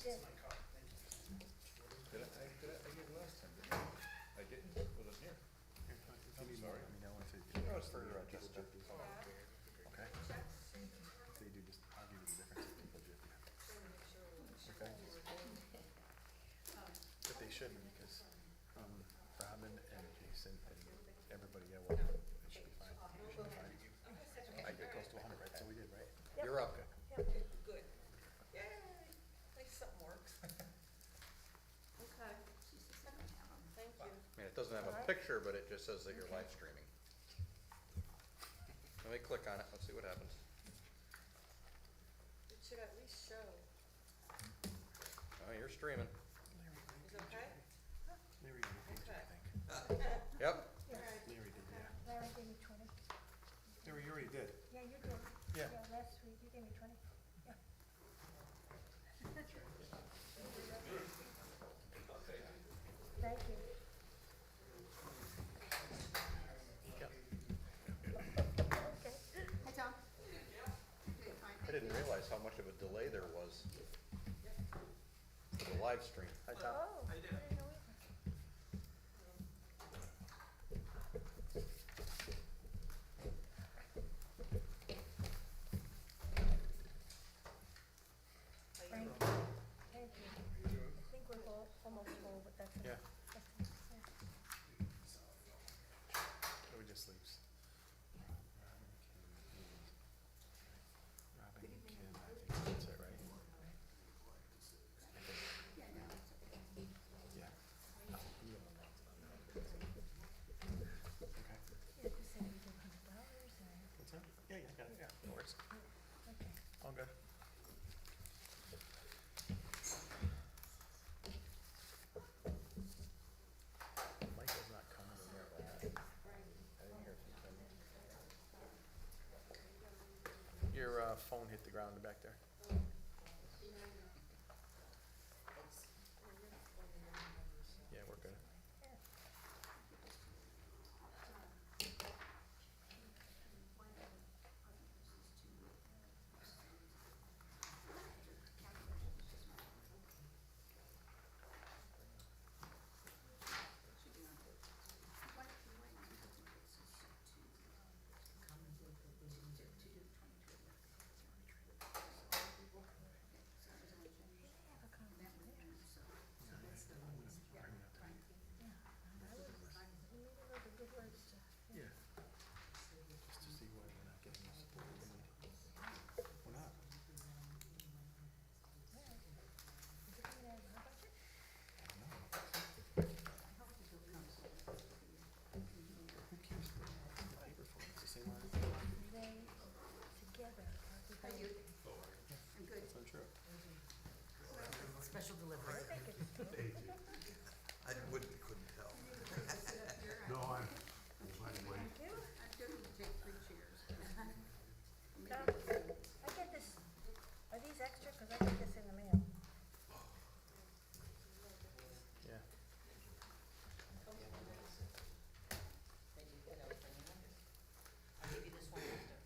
did. Did I get it last time, didn't I? I didn't, wasn't here. I'm sorry. Let me know if it. No, it's further out, Jessica. Okay. So you do just, I'll give you the difference if people do. Okay. But they shouldn't because, Robin and Jason and everybody, yeah, well, it should be fine. It should be fine. I get close to 100, right? So we did, right? Yep. You're up. Yep. Good. Yay, at least something works. Okay. Thank you. I mean, it doesn't have a Alright. picture, but it just says that you're live streaming. Let me click on it, let's see what happens. It should at least show. Oh, you're streaming. Is it okay? Larry did a page, I Okay. think. Yep. Larry did, yeah. Larry gave me 20. Larry, you already did. Yeah, you did. Yeah. Last week you gave me 20. Yeah. Thank you. Yep. Okay. Hi, Tom. I didn't realize how much of a delay there was for the live stream. Hi, Tom. Oh, I didn't know either. Thank you. Thank you. I think we're almost full, but that's Yeah. enough. So we just leaves. Robin, Kim, I think that's it, right? Yeah. Okay. Yeah, just say we do $100 and, What's that? Yeah, I got it, yeah, no worries. okay. All good. Michael's not coming in there, but I didn't hear from Kim. Your, phone hit the ground back there. Yeah, we're good. Yeah. Just to see why we're not getting the support we need. We're not. Who keeps the paper for? It's the same one. They together are the How you? best. I'm good. That's untrue. Special delivery. I think it's true. I couldn't tell. No, I'm. Thank you. I'm good to take 3 chairs. Tom, I get this, are these extra? Cause I get this in the mail. Yeah. I'll give you this one after.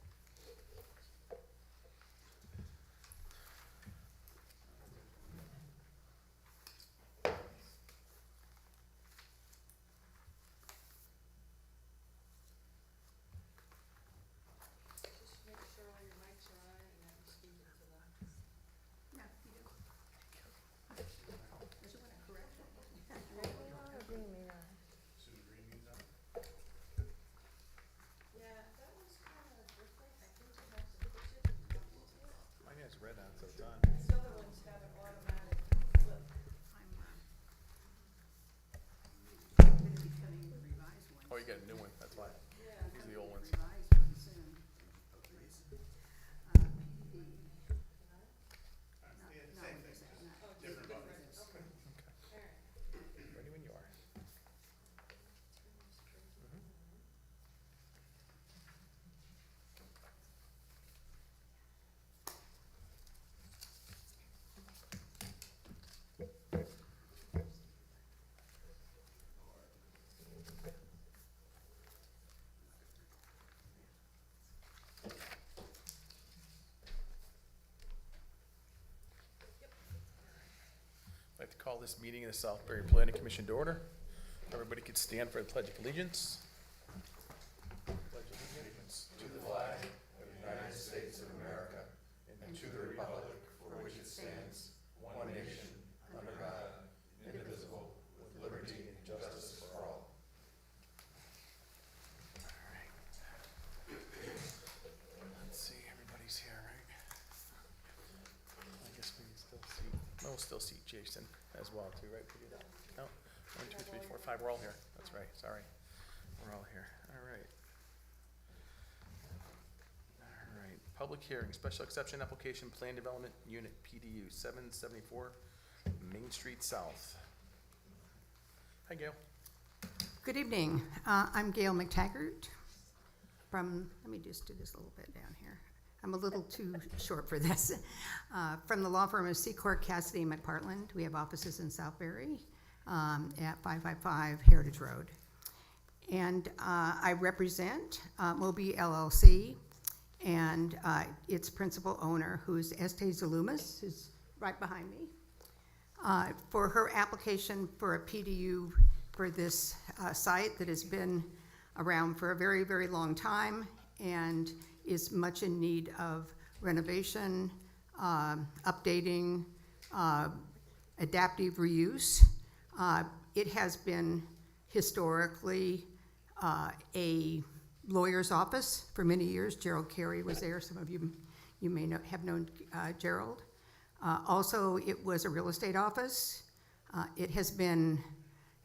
Just make sure all your mics are on and that you speak into the. No, you do. Does you want a correction? Green mean on. Yeah, that was kind of different. I think you have to push it if you want to. Mine has red on, so it's on. These other ones have an automatic flip. I'm gonna be cutting the revised ones. Oh, you got a new one, that's why. Yeah. These are the old ones. Revised ones soon. PD. Different buttons. Okay. Okay. All right. Ready when you are. Mhm. Call this meeting of the Southbury Planning Commission to order. Everybody could stand for the Pledge of Allegiance. Pledge of allegiance to the flag of the United States of America and to the republic for which it stands, one nation, under God, indivisible, with liberty and justice for all. All right. Let's see, everybody's here, right? I guess we still see, we'll still see Jason as well too, right? We do that? No? 1, 2, 3, 4, 5, we're all here. That's right, sorry. We're all here, all right. All right, public hearing, special exception application, plan development unit, PDU, 774 Main Street South. Hi, Gail. Good evening. I'm Gail McTaggart from, let me just do this a little bit down here. I'm a little too short for this. From the law firm of Secor, Cassidy, McPartland. We have offices in Southbury at 555 Heritage Road. And I represent Moby LLC and its principal owner, who's Este Zalumis, who's right behind me, for her application for a PDU for this site that has been around for a very, very long time and is much in need of renovation, updating, adaptive reuse. It has been historically a lawyer's office for many years. Gerald Carey was there. Some of you may have known Gerald. Also, it was a real estate office. It has been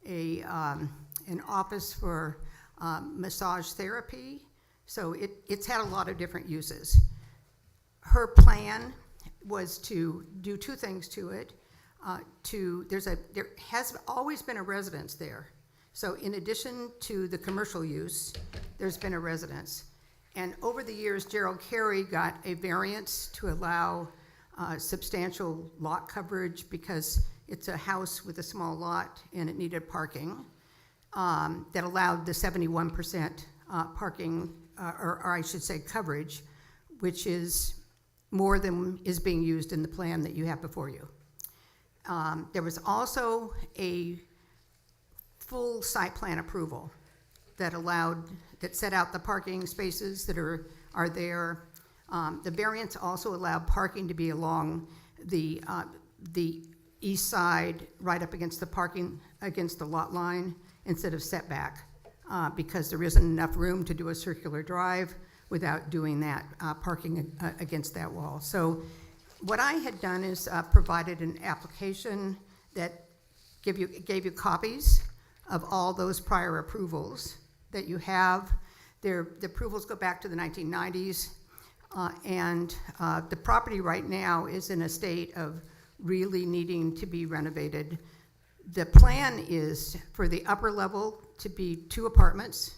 an office for massage therapy. So it's had a lot of different uses. Her plan was to do two things to it. There has always been a residence there. So in addition to the commercial use, there's been a residence. And over the years, Gerald Carey got a variance to allow substantial lot coverage because it's a house with a small lot and it needed parking that allowed the 71% parking, or I should say coverage, which is more than is being used in the plan that you have before you. There was also a full site plan approval that set out the parking spaces that are there. The variance also allowed parking to be along the east side, right up against the lot line, instead of setback, because there isn't enough room to do a circular drive without doing that, parking against that wall. So what I had done is provided an application that gave you copies of all those prior approvals that you have. The approvals go back to the 1990s, and the property right now is in a state of really needing to be renovated. The plan is for the upper level to be 2 apartments,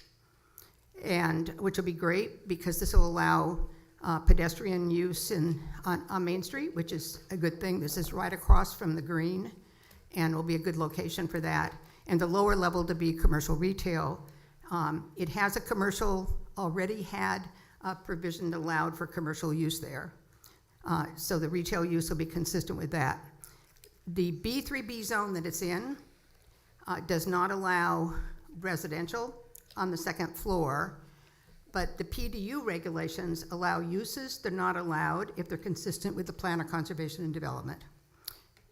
which will be great because this will allow pedestrian use on Main Street, which is a good thing. This is right across from the green and will be a good location for that. And the lower level to be commercial retail. It has a commercial, already had a provision allowed for commercial use there. So the retail use will be consistent with that. The B3B zone that it's in does not allow residential on the second floor, but the PDU regulations allow uses that are not allowed if they're consistent with the Plan of Conservation and Development.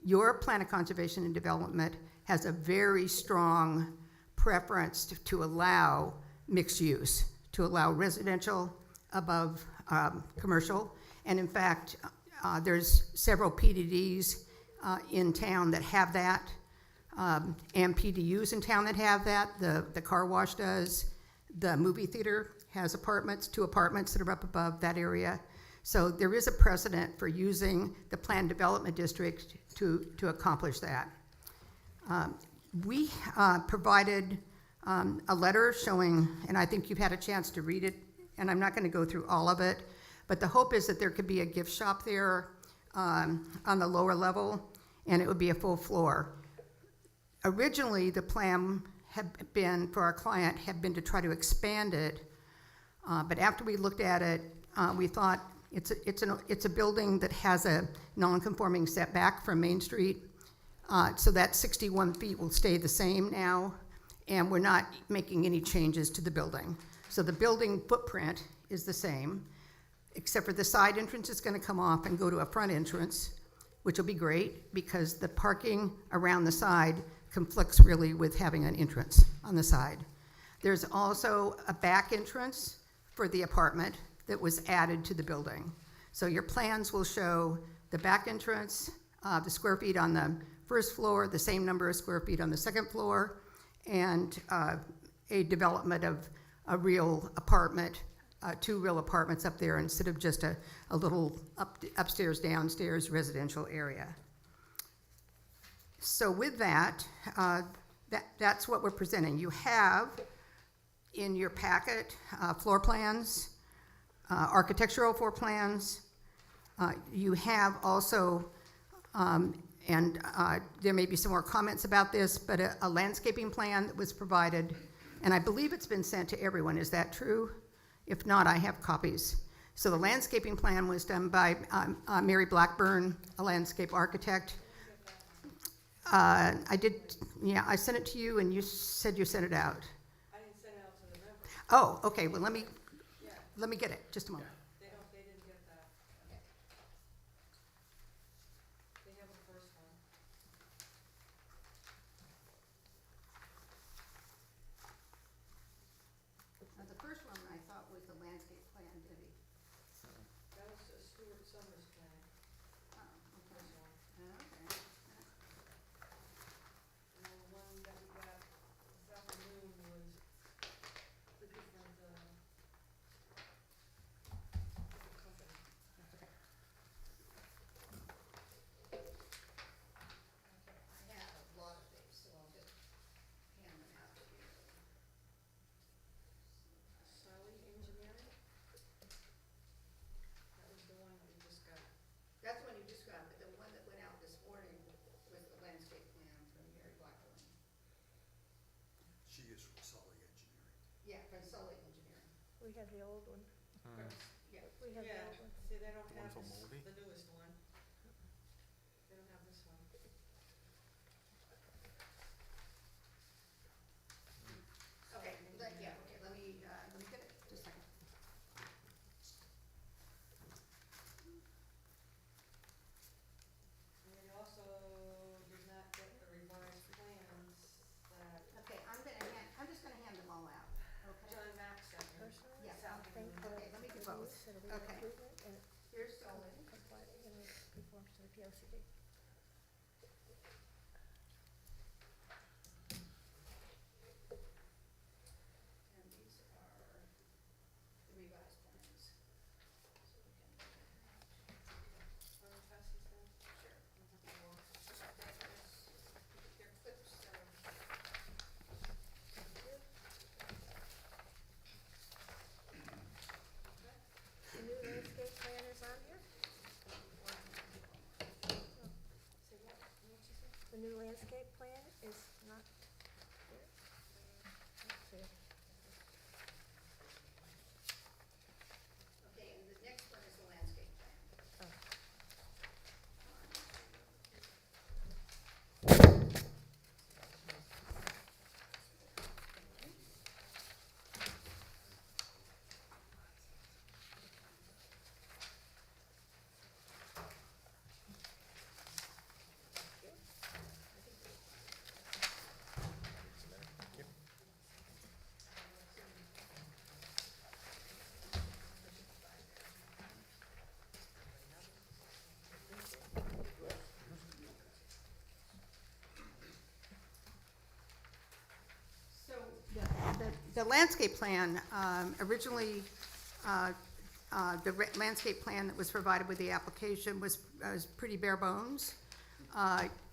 Your Plan of Conservation and Development has a very strong preference to allow mixed use, to allow residential above commercial. And in fact, there's several PDDs in town that have that, and PDUs in town that have that. The car wash does. The movie theater has 2 apartments that are up above that area. So there is a precedent for using the planned development district to accomplish that. We provided a letter showing, and I think you've had a chance to read it, and I'm not going to go through all of it, but the hope is that there could be a gift shop there on the lower level, and it would be a full floor. Originally, the plan had been, for our client, had been to try to expand it, but after we looked at it, we thought it's a building that has a non-conforming setback from Main Street. So that 61 feet will stay the same now, and we're not making any changes to the building. So the building footprint is the same, except for the side entrance is gonna come off and go to a front entrance, which will be great, because the parking around the side conflicts really with having an entrance on the side. There's also a back entrance for the apartment that was added to the building. So your plans will show the back entrance, the square feet on the first floor, the same number of square feet on the second floor, and a development of a real apartment, 2 real apartments up there instead of just a little upstairs, downstairs residential area. So with that, that's what we're presenting. You have in your packet floor plans, architectural floor plans. You have also, and there may be some more comments about this, but a landscaping plan that was provided, and I believe it's been sent to everyone. Is that true? If not, I have copies. So the landscaping plan was done by Mary Blackburn, a landscape architect. I did, yeah, I sent it to you, and you said you sent it out. I didn't send it out to the members. Oh, okay, well, let me Yeah, get it, just a moment. they didn't get that. They have the first one. The first one I thought was the landscape plan, Debbie. That was Stuart Summers' plan, Oh, this one. okay. And then the one that we got this afternoon was the different, company. I have a lot of these, so I'll just hand them out to you. Sully Engineering? That was the one that we just got. That's the one you described, but the one that went out this morning was the landscape plan from Mary Blackburn. She is from Sully Engineering. Yeah, from Sully Engineering. We have the old one. Yeah. We have the Yeah, old one. see, they don't One have from this, Moldy? the newest one. They don't have this one. Okay, let me get it, just a second. And we also did not get the revised plans that Okay, I'm just gonna hand them all out, okay? John Mack sent me. Personally, Yes, I think for okay, let me do the both. use, it'll be an Okay. improvement and Here's Sully. comply, and it conforms to the POCD. And these are the revised plans. So we can. Want to pass these down? Sure. They're clips, so. The new landscape plan is on here? Say what? What'd you say? The new landscape plan is not here? Let's see. Okay, and the next one is the landscape plan. Oh. So the landscape plan, originally, landscape plan that was provided with the application was pretty bare bones.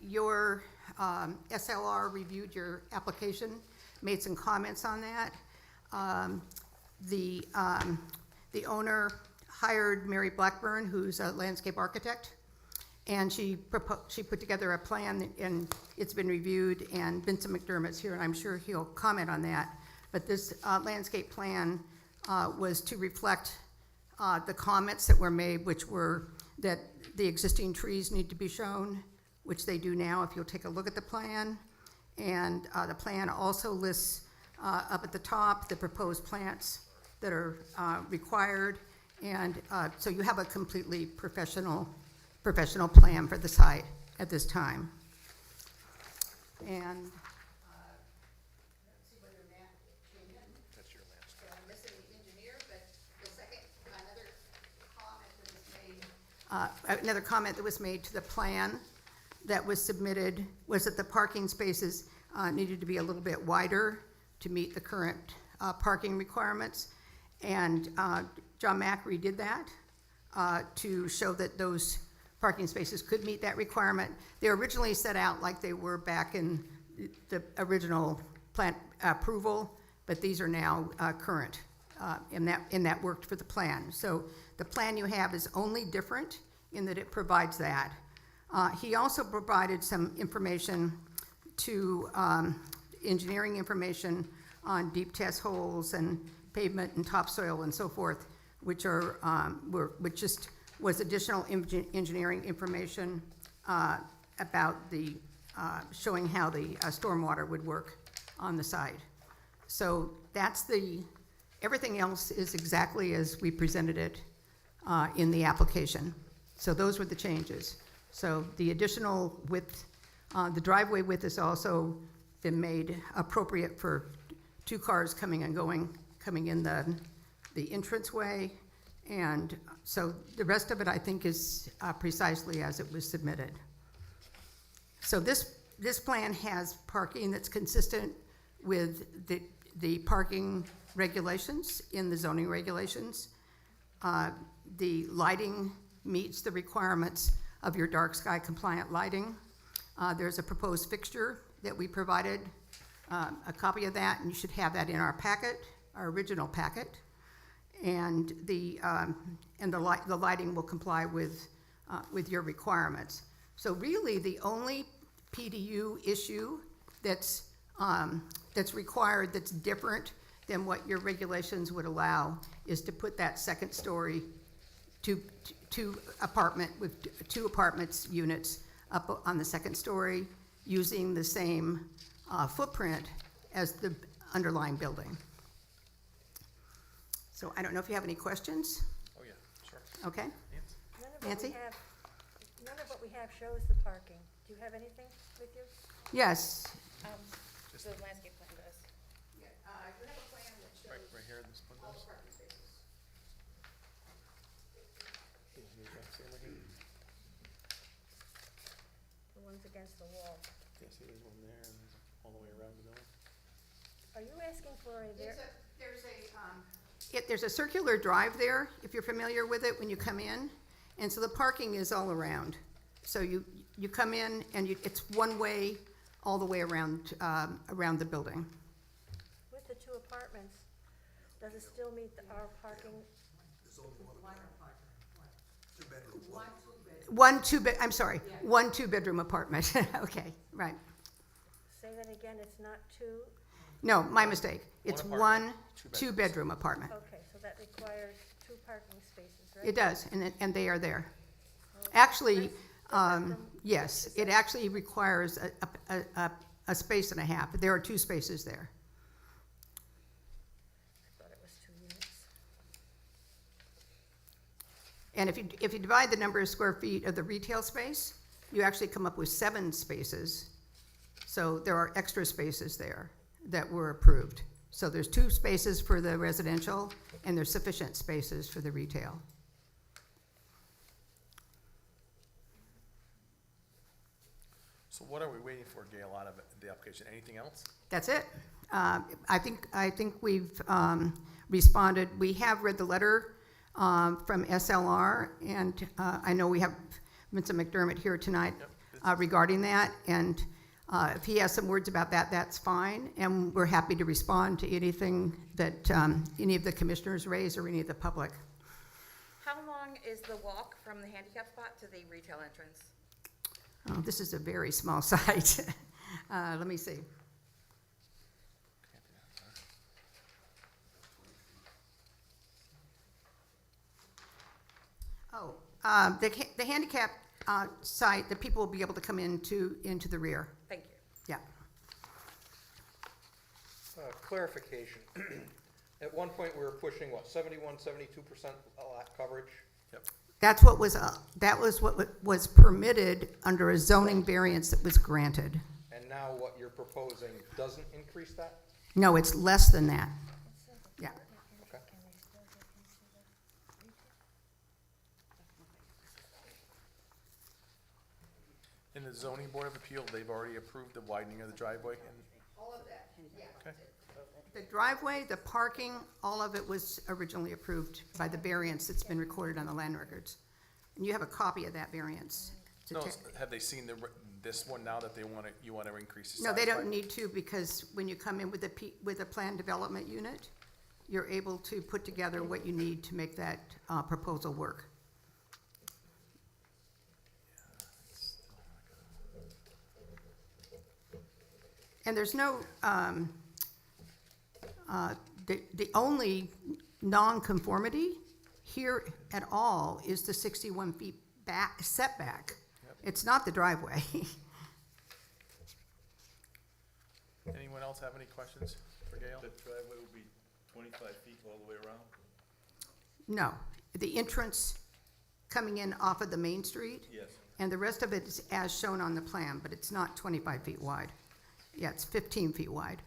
Your SLR reviewed your application, made some comments on that. The owner hired Mary Blackburn, who's a landscape architect, and she put together a plan, and it's been reviewed, and Vincent McDermott's here, and I'm sure he'll comment on that. But this landscape plan was to reflect the comments that were made, which were that the existing trees need to be shown, which they do now, if you'll take a look at the plan. And the plan also lists up at the top the proposed plants that are required. And so you have a completely professional plan for the site at this time. And let's see whether Matt came in. That's your last. I'm missing the engineer, but the second, another comment that was made to the plan that was submitted was that the parking spaces needed to be a little bit wider to meet the current parking requirements. And John Macri did that to show that those parking spaces could meet that requirement. They were originally set out like they were back in the original plant approval, but these are now current, and that worked for the plan. So the plan you have is only different in that it provides that. He also provided some information to engineering information on deep test holes and pavement and topsoil and so forth, which just was additional engineering information about the showing how the stormwater would work on the site. So that's everything else is exactly as we presented it in the application. So those were the changes. So the additional width, the driveway width has also been made appropriate for 2 cars coming and going, coming in the entranceway. And so the rest of it, I think, is precisely as it was submitted. So this plan has parking that's consistent with the parking regulations in the zoning regulations. The lighting meets the requirements of your dark sky compliant lighting. There's a proposed fixture that we provided, a copy of that, and you should have that in our packet, our original packet. And the lighting will comply with your requirements. So really, the only PDU issue that's required, that's different than what your regulations would allow, is to put that second story two apartments units up on the second story using the same footprint as the underlying building. So I don't know if you have any questions. Oh, yeah, sure. Okay. Nancy? None of what we have shows the parking. Do you have anything with you? Yes. The landscape plan does. You have a plan that shows Right here, this one all goes. the parking spaces. The ones against the wall. Yeah, see, there's one there, and there's all the way around the building. Are you asking for a There's a circular drive there, if you're familiar with it, when you come in. And so the parking is all around. So you come in and it's one way all the way around the building. With the 2 apartments, does it still meet our parking? There's only one apartment. 2 bedrooms. One 2-bedroom apartment. Okay, right. Say that again, it's not 2? No, my mistake. It's One one apartment, 2 bedrooms. 2-bedroom apartment. Okay, so that requires 2 parking spaces, right? It does, and they are there. Actually, yes, it actually requires a space and a half. There are 2 spaces there. I thought it was 2 units. And if you divide the number of square feet of the retail space, you actually come up with 7 spaces. So there are extra spaces there that were approved. So there's 2 spaces for the residential, and there's sufficient spaces for the retail. So what are we waiting for, Gail, out of the application? Anything else? That's it. I think we've responded. We have read the letter from SLR, and I know we have Vincent McDermott here tonight regarding that. And if he has some words about that, that's fine. And we're happy to respond to anything that any of the commissioners raise or any of the public. How long is the walk from the handicap spot to the retail entrance? Oh, this is a very small site. Let me see. Oh, the handicap side, the people will be able to come into the rear, Thank you. yeah. Clarification. At one point, we were pushing, what, 71, 72% lot coverage? That was what was permitted under a zoning variance that was granted. And now what you're proposing doesn't increase that? No, it's less than that, yeah. Okay. In the zoning board of appeal, they've already approved the widening of the driveway and, All of that, yeah. okay. The driveway, the parking, all of it was originally approved by the variance that's been recorded on the land records. And you have a copy of that variance. to No, ta- have they seen this one now that you want to increase the size? No, they by- don't need to, because when you come in with with a planned development unit, you're able to put together what you need to make that proposal work. And there's no, the only nonconformity here at all is the 61 feet back setback. It's not the driveway. Anyone else have any questions for Gail? The driveway will be 25 feet all the way around? No, the entrance coming in off of the main street, Yes. and the rest of it is as shown on the plan, but it's not 25 feet wide. Yeah, it's 15 feet wide.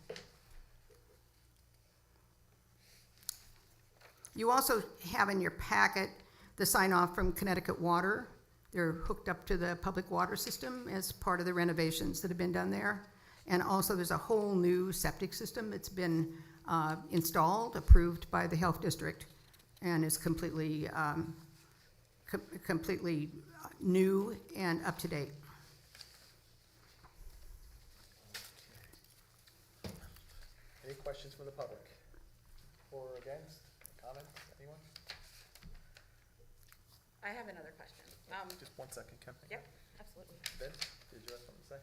You also have in your packet the sign off from Connecticut Water. They're hooked up to the public water system as part of the renovations that have been done there. And also, there's a whole new septic system that's been installed, approved by the health district, and is completely, completely new and up to date. Any questions from the public? For or against? Comments? Anyone? I have another question. Just 1 second, Ken. Yep, absolutely. Ben, did you have something to say?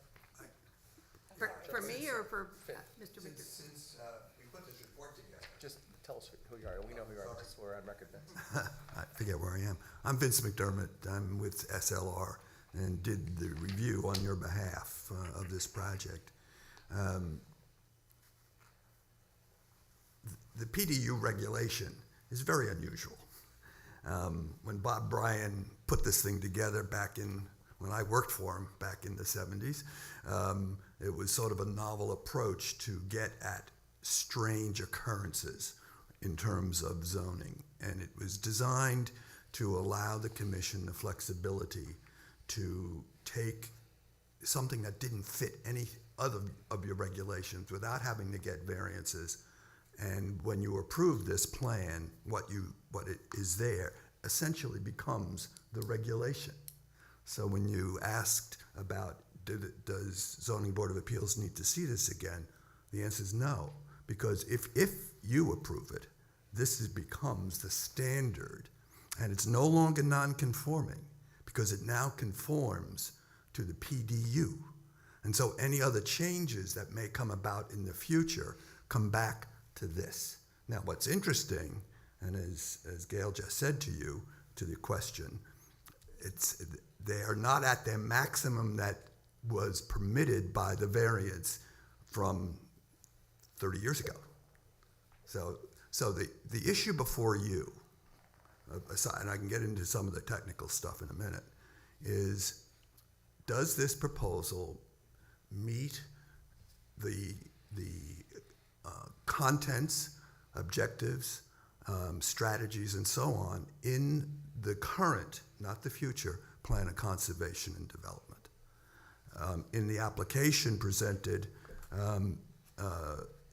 For me or for Mr. Victor? Since we put this report together, Just tell us who you are. We know who you are, just so we're on record, Vince. I forget where I am. I'm Vince McDermott. I'm with SLR and did the review on your behalf of this project. The PDU regulation is very unusual. When Bob Bryan put this thing together back in, when I worked for him back in the 70s, it was sort of a novel approach to get at strange occurrences in terms of zoning. And it was designed to allow the commission the flexibility to take something that didn't fit any other of your regulations without having to get variances. And when you approve this plan, what it is there essentially becomes the regulation. So when you asked about does Zoning Board of Appeals need to see this again, the answer is no, because if you approve it, becomes the standard, and it's no longer non-conforming because it now conforms to the PDU. And so any other changes that may come about in the future come back to this. Now, what's interesting, and as Gail just said to you, to the question, they are not at their maximum that was permitted by the variance from 30 years ago. So the issue before you, and I can get into some of the technical stuff in a minute, is does this proposal meet the contents, objectives, strategies, and so on in the current, not the future, plan of conservation and development. In the application presented,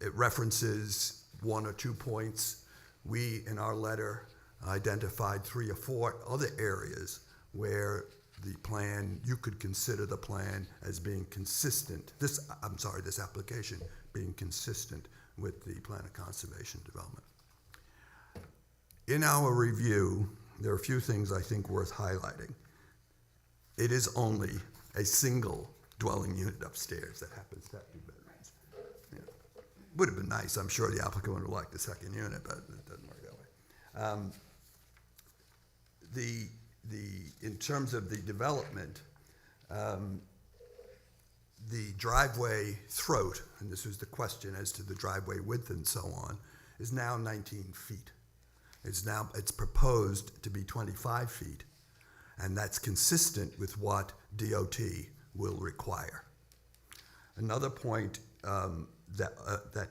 it references 1 or 2 points. We, in our letter, identified 3 or 4 other areas where the plan, you could consider the plan as being consistent, this application being consistent with the plan of conservation development. In our review, there are a few things I think worth highlighting. It is only a single dwelling unit upstairs that happens to have 2 bedrooms. Yeah. Would have been nice, I'm sure the applicant would have liked the second unit, but it doesn't work that way. in terms of the development, the driveway throat, and this was the question as to the driveway width and so on, is now 19 feet. It's proposed to be 25 feet, and that's consistent with what DOT will require. Another point that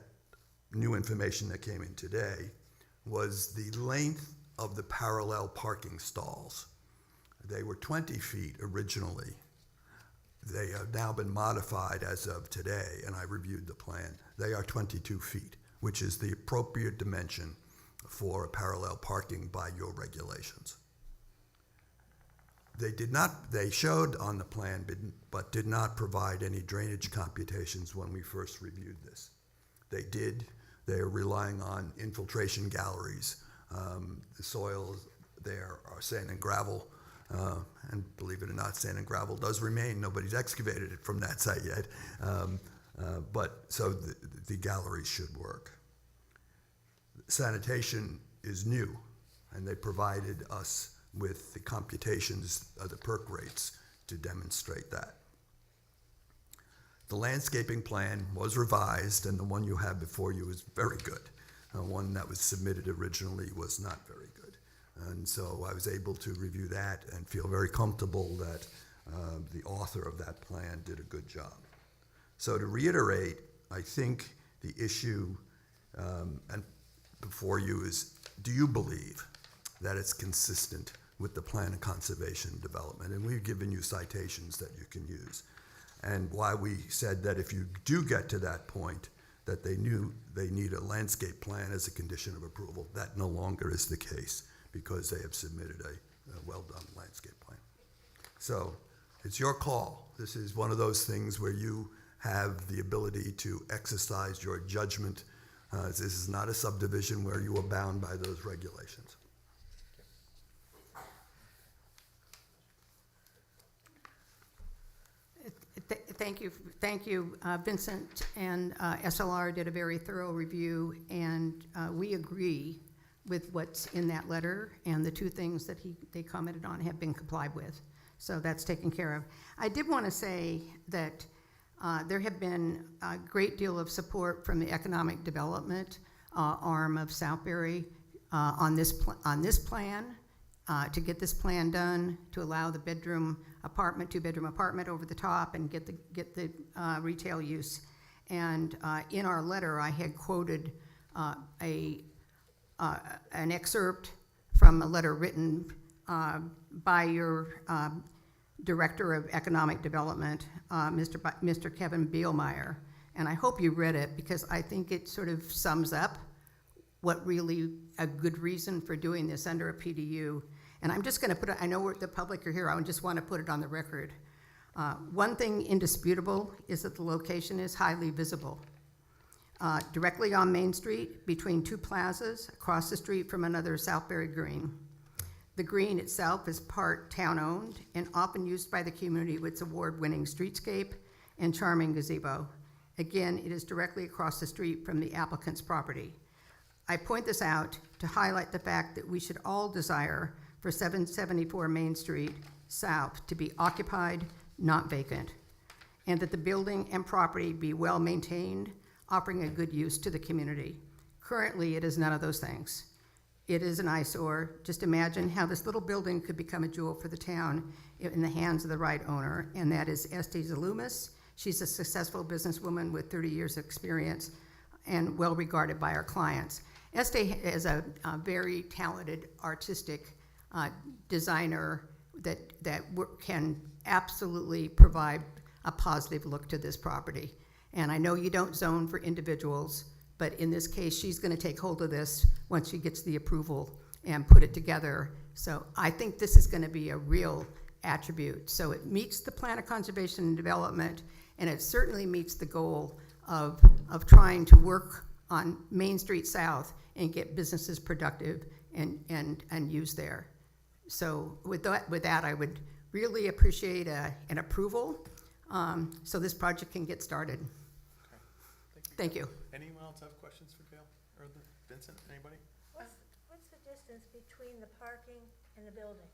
new information that came in today was the length of the parallel parking stalls. They were 20 feet originally. They have now been modified as of today, and I reviewed the plan. They are 22 feet, which is the appropriate dimension for parallel parking by your regulations. They showed on the plan, but did not provide any drainage computations when we first reviewed this. They are relying on infiltration galleries. The soil there are sand and gravel, and believe it or not, sand and gravel does remain. Nobody's excavated it from that site yet, but so the galleries should work. Sanitation is new, and they provided us with the computations of the perk rates to demonstrate that. The landscaping plan was revised, and the one you have before you is very good. The one that was submitted originally was not very good. And so I was able to review that and feel very comfortable that the author of that plan did a good job. So to reiterate, I think the issue and before you is, do you believe that it's consistent with the plan of conservation and development? And we've given you citations that you can use. And why we said that if you do get to that point, that they need a landscape plan as a condition of approval. That no longer is the case because they have submitted a well-done landscape plan. So it's your call. This is one of those things where you have the ability to exercise your judgment. This is not a subdivision where you are bound by those regulations. Thank you, Vincent and SLR did a very thorough review, and we agree with what's in that letter, and the two things that they commented on have been complied with. So that's taken care of. I did want to say that there have been a great deal of support from the economic development arm of Southbury on this plan, to get this plan done, to allow the two-bedroom apartment over the top and get the retail use. And in our letter, I had quoted an excerpt from a letter written by your Director of Economic Development, Mr. Kevin Bielmeyer. And I hope you read it because I think it sort of sums up what really a good reason for doing this under a PDU. And I'm just going to put it, I know the public are here, I just want to put it on the record. One thing indisputable is that the location is highly visible. Directly on Main Street, between two plazas, across the street from another Southbury Green. The green itself is part town-owned and often used by the community with its award-winning streetscape and charming gazebo. Again, it is directly across the street from the applicant's property. I point this out to highlight the fact that we should all desire for 774 Main Street South to be occupied, not vacant, and that the building and property be well maintained, offering a good use to the community. Currently, it is none of those things. It is an eyesore. Just imagine how this little building could become a jewel for the town in the hands of the right owner, and that is Estes Alumis. She's a successful businesswoman with 30 years of experience and well regarded by our clients. Estes is a very talented artistic designer that can absolutely provide a positive look to this property. And I know you don't zone for individuals, but in this case, she's going to take hold of this once she gets the approval and put it together. So I think this is going to be a real attribute. So it meets the plan of conservation and development, and it certainly meets the goal of trying to work on Main Street South and get businesses productive and use there. So with that, I would really appreciate an approval so this project can get started. Okay. Thank you. Anyone else have questions for Gail or Vincent? Anybody? What's the distance between the parking and the building?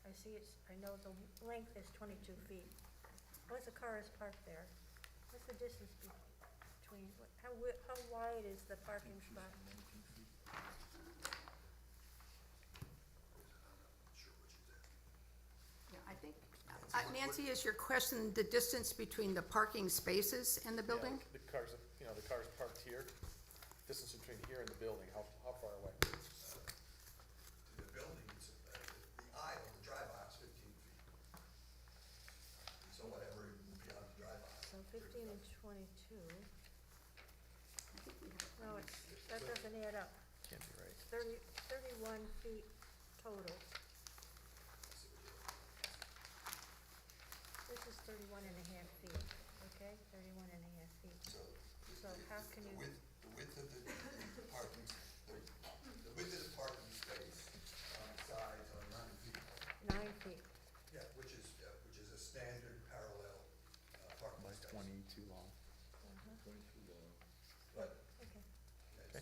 I see it's, I know the length is 22 feet. Once a car is parked there, what's the distance between, how wide is the parking spot? Yeah, I think, Nancy, is your question the distance between the parking spaces and the building? Yeah, the cars, the cars parked here, distance between here and the building, how far away? To the buildings, the aisle, the drive aisle's 15 feet. So whatever beyond the drive aisle. So 15 and 22. No, that doesn't add up. Can't be right. 31 feet total. This is 31 and a half feet, okay? 31 and a half feet. So how can you? The width of the parking, the width of the parking space on the sides are 9 feet. 9 feet. Yeah, which is a standard parallel parking Like space. 22 long. But Okay. it's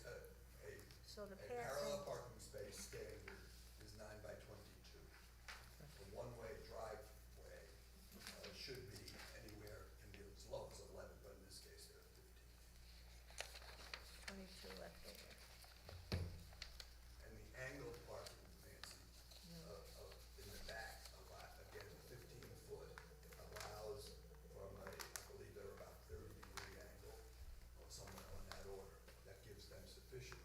So the a parallel passing, parking space standard is 9 by 22. The one-way driveway should be anywhere, can be as low as 11, but in this case, they're 15. 22 left over. And the angled parking, Nancy, in the back, again, 15-foot allows from I believe they're about 30-degree angle, or somewhere on that order. That gives them sufficient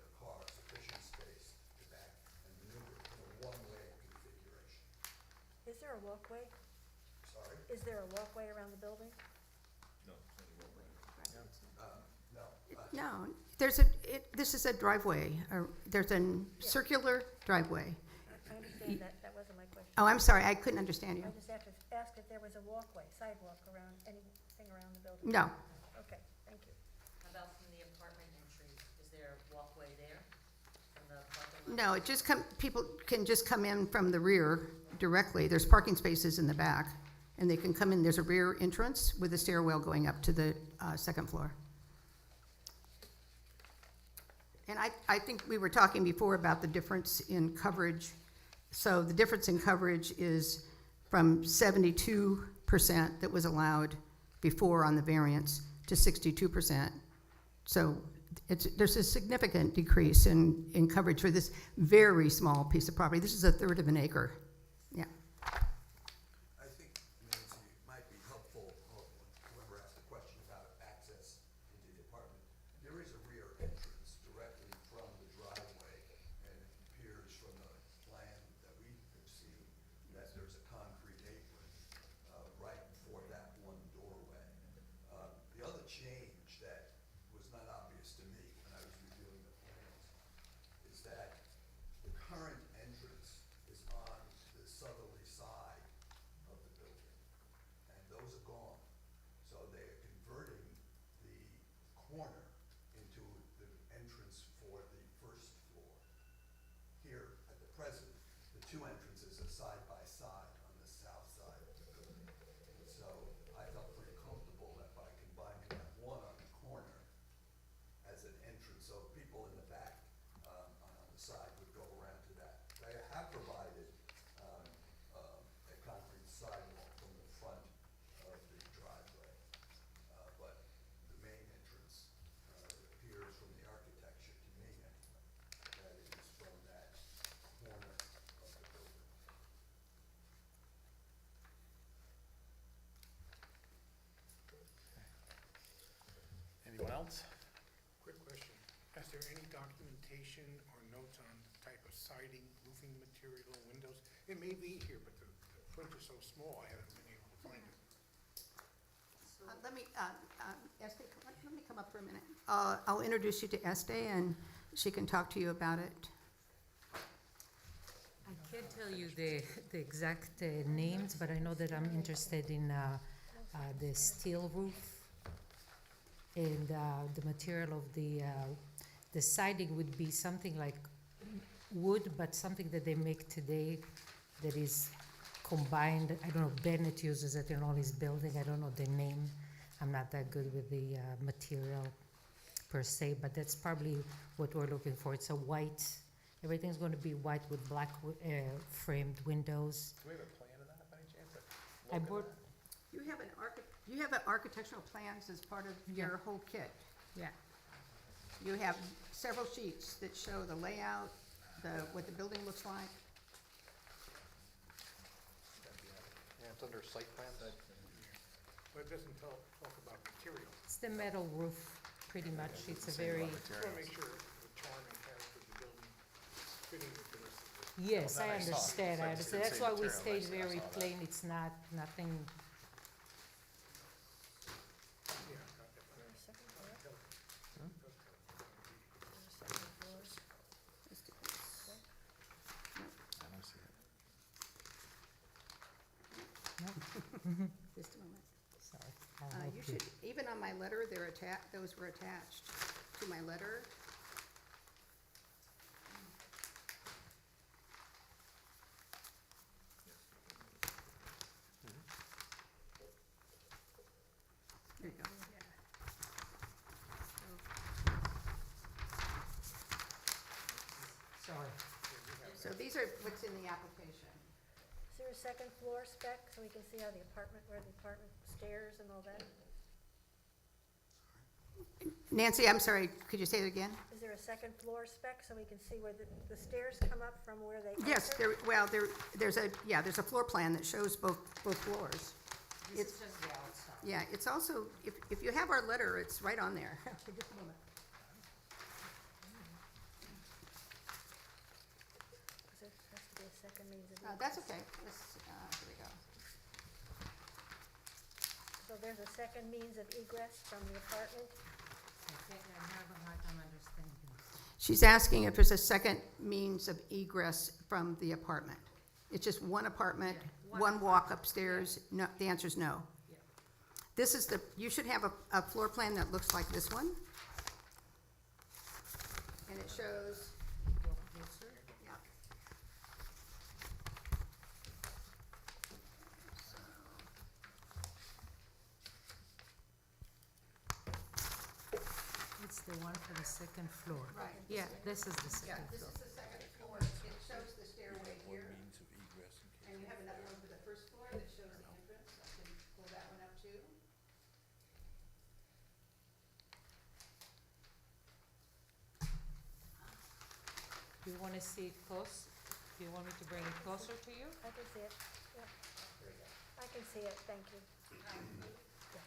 space to back and maneuver in a one-way configuration. Is there a walkway? Sorry? Is there a walkway around the building? No, it's only one way. No. No, this is a driveway, there's a circular driveway. I understand that, that wasn't my question. Oh, I'm sorry, I couldn't understand you. I just have to ask if there was a walkway, sidewalk around, anything around the building? No, Okay, thank you. How about from the apartment entry? Is there a walkway there from the parking lot? no, people can just come in from the rear directly. There's parking spaces in the back, and they can come in, there's a rear entrance with a stairwell going up to the second floor. And I think we were talking before about the difference in coverage. So the difference in coverage is from 72% that was allowed before on the variance to 62%. So there's a significant decrease in coverage for this very small piece of property. This is a third of an acre. Yeah. I think, Nancy, it might be helpful, whoever asked the question about access into the apartment. There is a rear entrance directly from the driveway, and it appears from the plan that we have seen that there's a concrete apron right before that one doorway. The other change that was not obvious to me when I was reviewing the plans is that the current entrance is on the southerly side of the building, and those are gone. So they are converting the corner into the entrance for the first floor. Here, at the present, the two entrances are side by side on the south side of the building. So I felt pretty comfortable that by combining that one on the corner as an entrance, so people in the back on the side would go around to that. They have provided a concrete sidewalk from the front of the driveway, but the main entrance appears from the architecture to me anyway, that it is from that corner of the building. Anyone else? Quick question. Is there any documentation or notes on the type of siding, roofing material, windows? It may be here, but the print is so small, I haven't been able to find it. Let me, Estee, let me come up for a minute. I'll introduce you to Estee, and she can talk to you about it. I can't tell you the exact names, but I know that I'm interested in the steel roof and the material of the siding would be something like wood, but something that they make today that is combined. I don't know, Bennett uses it in all his building. I don't know the name. I'm not that good with the material per se, but that's probably what we're looking for. It's a white Everything's gonna be white with black framed windows. Do we have a plan of that by any chance? I Look at brought, that. You have an architectural plans as part of your whole kit. yeah, You have several sheets that show the layout, what the building looks like. Yeah, it's under site plans. But it doesn't talk about material. it's the metal roof, pretty much. It's a very, Just wanna make sure the charm and character of the building fitting with the rest of the. yes, that I I saw. understand. So I I just understand. didn't That's say why we material, I stayed said I very saw that. plain. It's not, nothing, Yeah, Second floor? Hmm? Second floor. I don't see it. Just a moment. sorry. I'll help You should, even on my letter, those were attached to my letter. There you go. Sorry. So these are what's in the application. Is there a second floor spec, so we can see how the apartment, where the apartment stairs and all that? Nancy, I'm sorry, could you say it again? Is there a second floor spec, so we can see where the stairs come up from where they enter? Yes, there's a floor plan that shows both floors. This It's- is just the outside. Yeah, it's also, if you have our letter, it's right on there. Just a moment. Because there has to be a second means of That's egress. okay, here we go. So there's a second means of egress from the apartment? I think I have a hard time understanding. She's asking if there's a second means of egress from the apartment. It's just one apartment, Yeah, one walk upstairs. No, the answer's no. Yeah. This is you should have a floor plan that looks like this one. And it shows, Go closer. yeah. It's the one for the second floor. Right. Yeah, this is the Yeah, second this floor. is the second floor. It shows the stairway here. And you have another one for the first floor that shows the entrance. I can pull that one up too. Do you want to see it close? Do you want me to bring it closer to you? I can see it, yeah. I can see it, thank you. Yeah.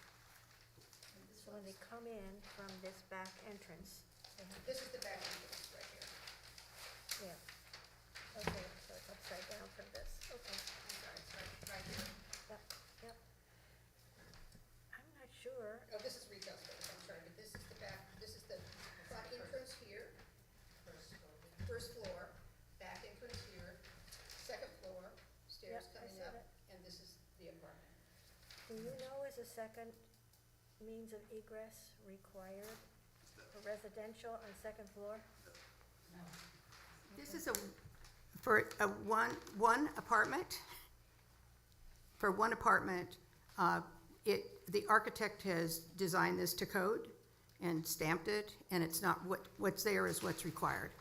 So when they come in from this back entrance, they have, This is the back entrance right here. yeah. Okay, so it's upside down from this, okay. I'm sorry, it's right here. Yep, yep. I'm not sure, Oh, this is retail space, I'm sorry, but this is the back, this is the front entrance here. First floor, back entrance here, second floor, stairs Yep, I coming see up, that. and this is the apartment. do you know is a second means of egress required for residential on second floor? This is for one apartment. For one apartment, the architect has designed this to code and stamped it, and it's not, what's there is what's required.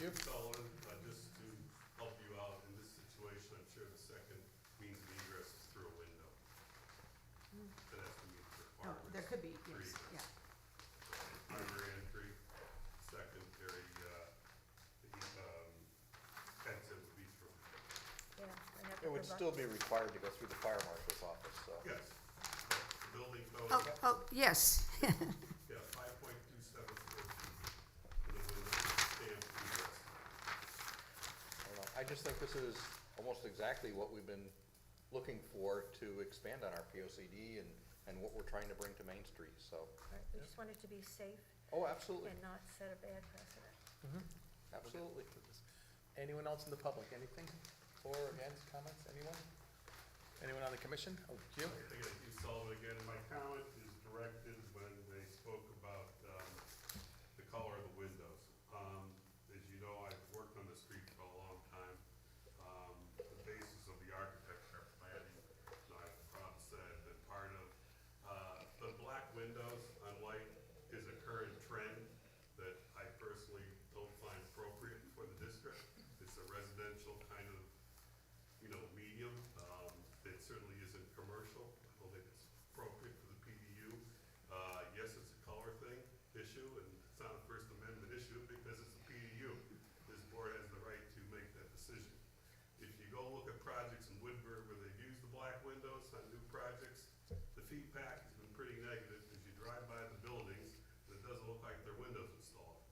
Yep. Sullivan, just to help you out in this situation, I'm sure the second means of egress is through a window. That has to meet the requirements. There could be, for yes, egress. yeah. Primary entry, secondary, exit would be through. Yeah. I have to It would provide- still be required to go through the fire marshal's office, so. Yes, the building code, Oh, yes. yeah, 5.27 square feet. For the window, stamped egress. I don't know. I just think this is almost exactly what we've been looking for to expand on our POCD and what we're trying to bring to Main Street, so. Right, we just want it to be safe Oh, absolutely, and not set a bad precedent. absolutely. Anyone else in the public, anything for, against, comments, anyone? Anyone on the commission? Oh, you? Again, Hugh Sullivan again, my comment is directed when they spoke about, the color of the windows. As you know, I've worked on the street for a long time. The basis of the architecture planning, I've said that part of, the black window feedback has been pretty negative, because you drive by the buildings, and it doesn't look like their windows installed.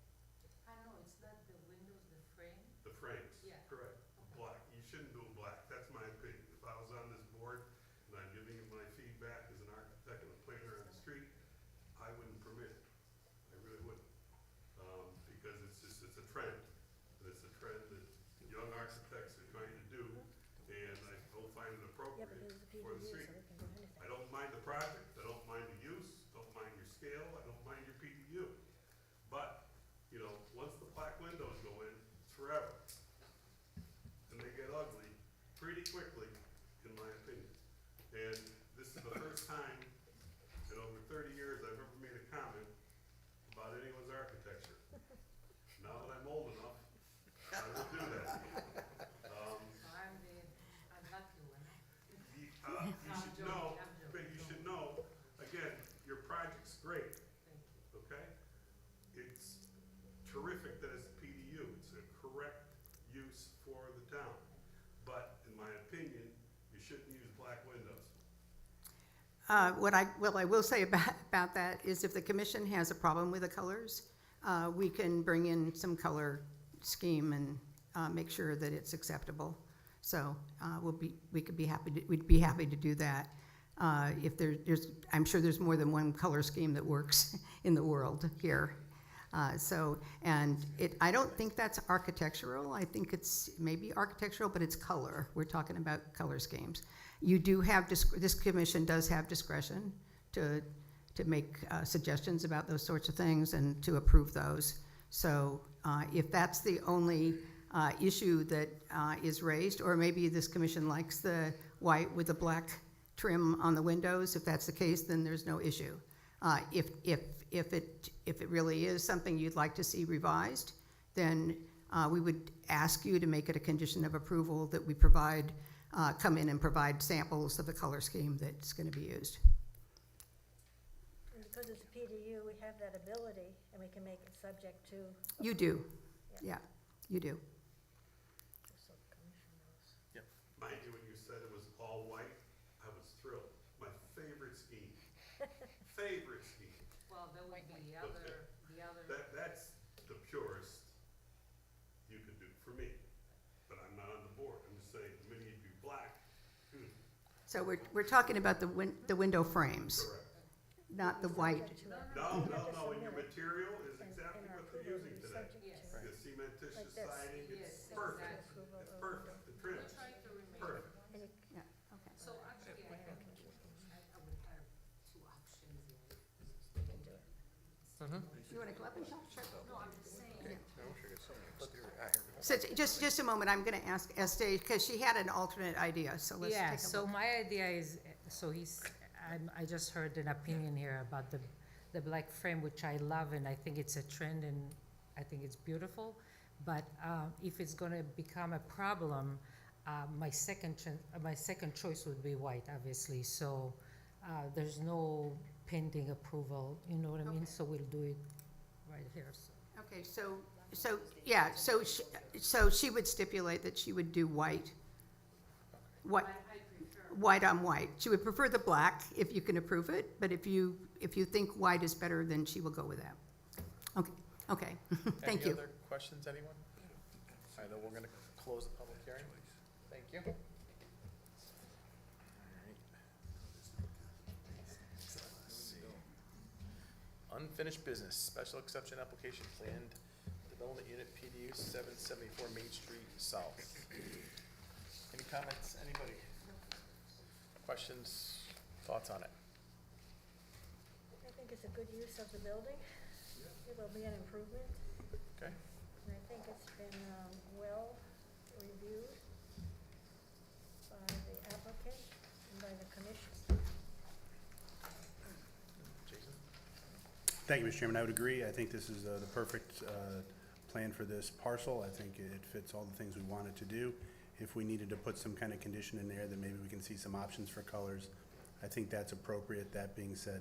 I know, it's not the windows, the frame. The frames. Yeah. Correct. Black. You shouldn't do black. That's my opinion. If I was on this board and I'm giving you my feedback as an architect and a planner on the street, I wouldn't permit it. I really wouldn't. Because it's a trend. And it's a trend that young architects are trying to do, and I don't find it Yeah, but appropriate there's a for the PDU, so street. we can do anything. I don't mind the project, I don't mind the use, don't mind your scale, I don't mind your PDU. But, you know, once the black windows go in, it's forever. And they get ugly pretty quickly, in my opinion. And this is the first time in over 30 years I've ever made a comment about anyone's architecture. Now that I'm old enough, I will do that. I'm lucky one. You I'm should joking, know, I'm joking. but you should know, again, your project's great, Thank you. okay? It's terrific that it's a PDU, it's a correct use for the town. But in my opinion, you shouldn't use black windows. What I will say about that is if the commission has a problem with the colors, we can bring in some color scheme and make sure that it's acceptable. So we'd be happy to do that. If I'm sure there's more than one color scheme that works in the world here. I don't think that's architectural. I think it's maybe architectural, but it's color. We're talking about color schemes. You do have, this commission does have discretion to make suggestions about those sorts of things and to approve those. So if that's the only issue that is raised, or maybe this commission likes the white with the black trim on the windows, if that's the case, then there's no issue. If it really is something you'd like to see revised, then we would ask you to make it a condition of approval that we come in and provide samples of the color scheme that's going to be used. And because it's a PDU, we have that ability, and we can make it subject to. You do, yeah, you do. Just so the commission knows. Mind you, when you said it was all white, I was thrilled. My favorite scheme. Favorite scheme. Well, there would be the other. That's the purest you could do for me. But I'm not on the board. I'm just saying, the minute you do black, So we're talking about the window frames, correct. not the white. No, and your material is exactly what they're using today. Yes. The cementitious Like this. siding, it's Yes, perfect. exactly. It's perfect. The trim We're is trying to remain. perfect. Yeah, okay. So actually, I would have two options there. You want to go up and talk? Sure. No, I'm just saying. So just a moment, I'm going to ask Estee, because she had an alternate idea, so let's take a Yeah, look. so my idea is, I just heard an opinion here about the black frame, which I love, and I think it's a trend, and I think it's beautiful. But if it's gonna become a problem, my second choice would be white, obviously. So there's no pending approval, you know what I mean? Okay. So we'll do it right here, so. Okay, so she would stipulate that she would do white. White, white on white. She would prefer the black if you can approve it, but if you think white is better, then she will go with that. Okay, thank you. Any other questions, anyone? All right, then we're gonna close the public hearing. Thank you. All right. Let's see. Unfinished business, special exception application, planned development unit PDU 774 Main Street South. Any comments, anybody? Questions, thoughts on it? I think it's a good use of the building. It will be an improvement, Okay, and I think it's been well reviewed by the applicant and by the commission. Jason? Thank you, Mr. Chairman. I would agree. I think this is the perfect plan for this parcel. I think it fits all the things we wanted to do. If we needed to put some kind of condition in there, then maybe we can see some options for colors. I think that's appropriate. That being said,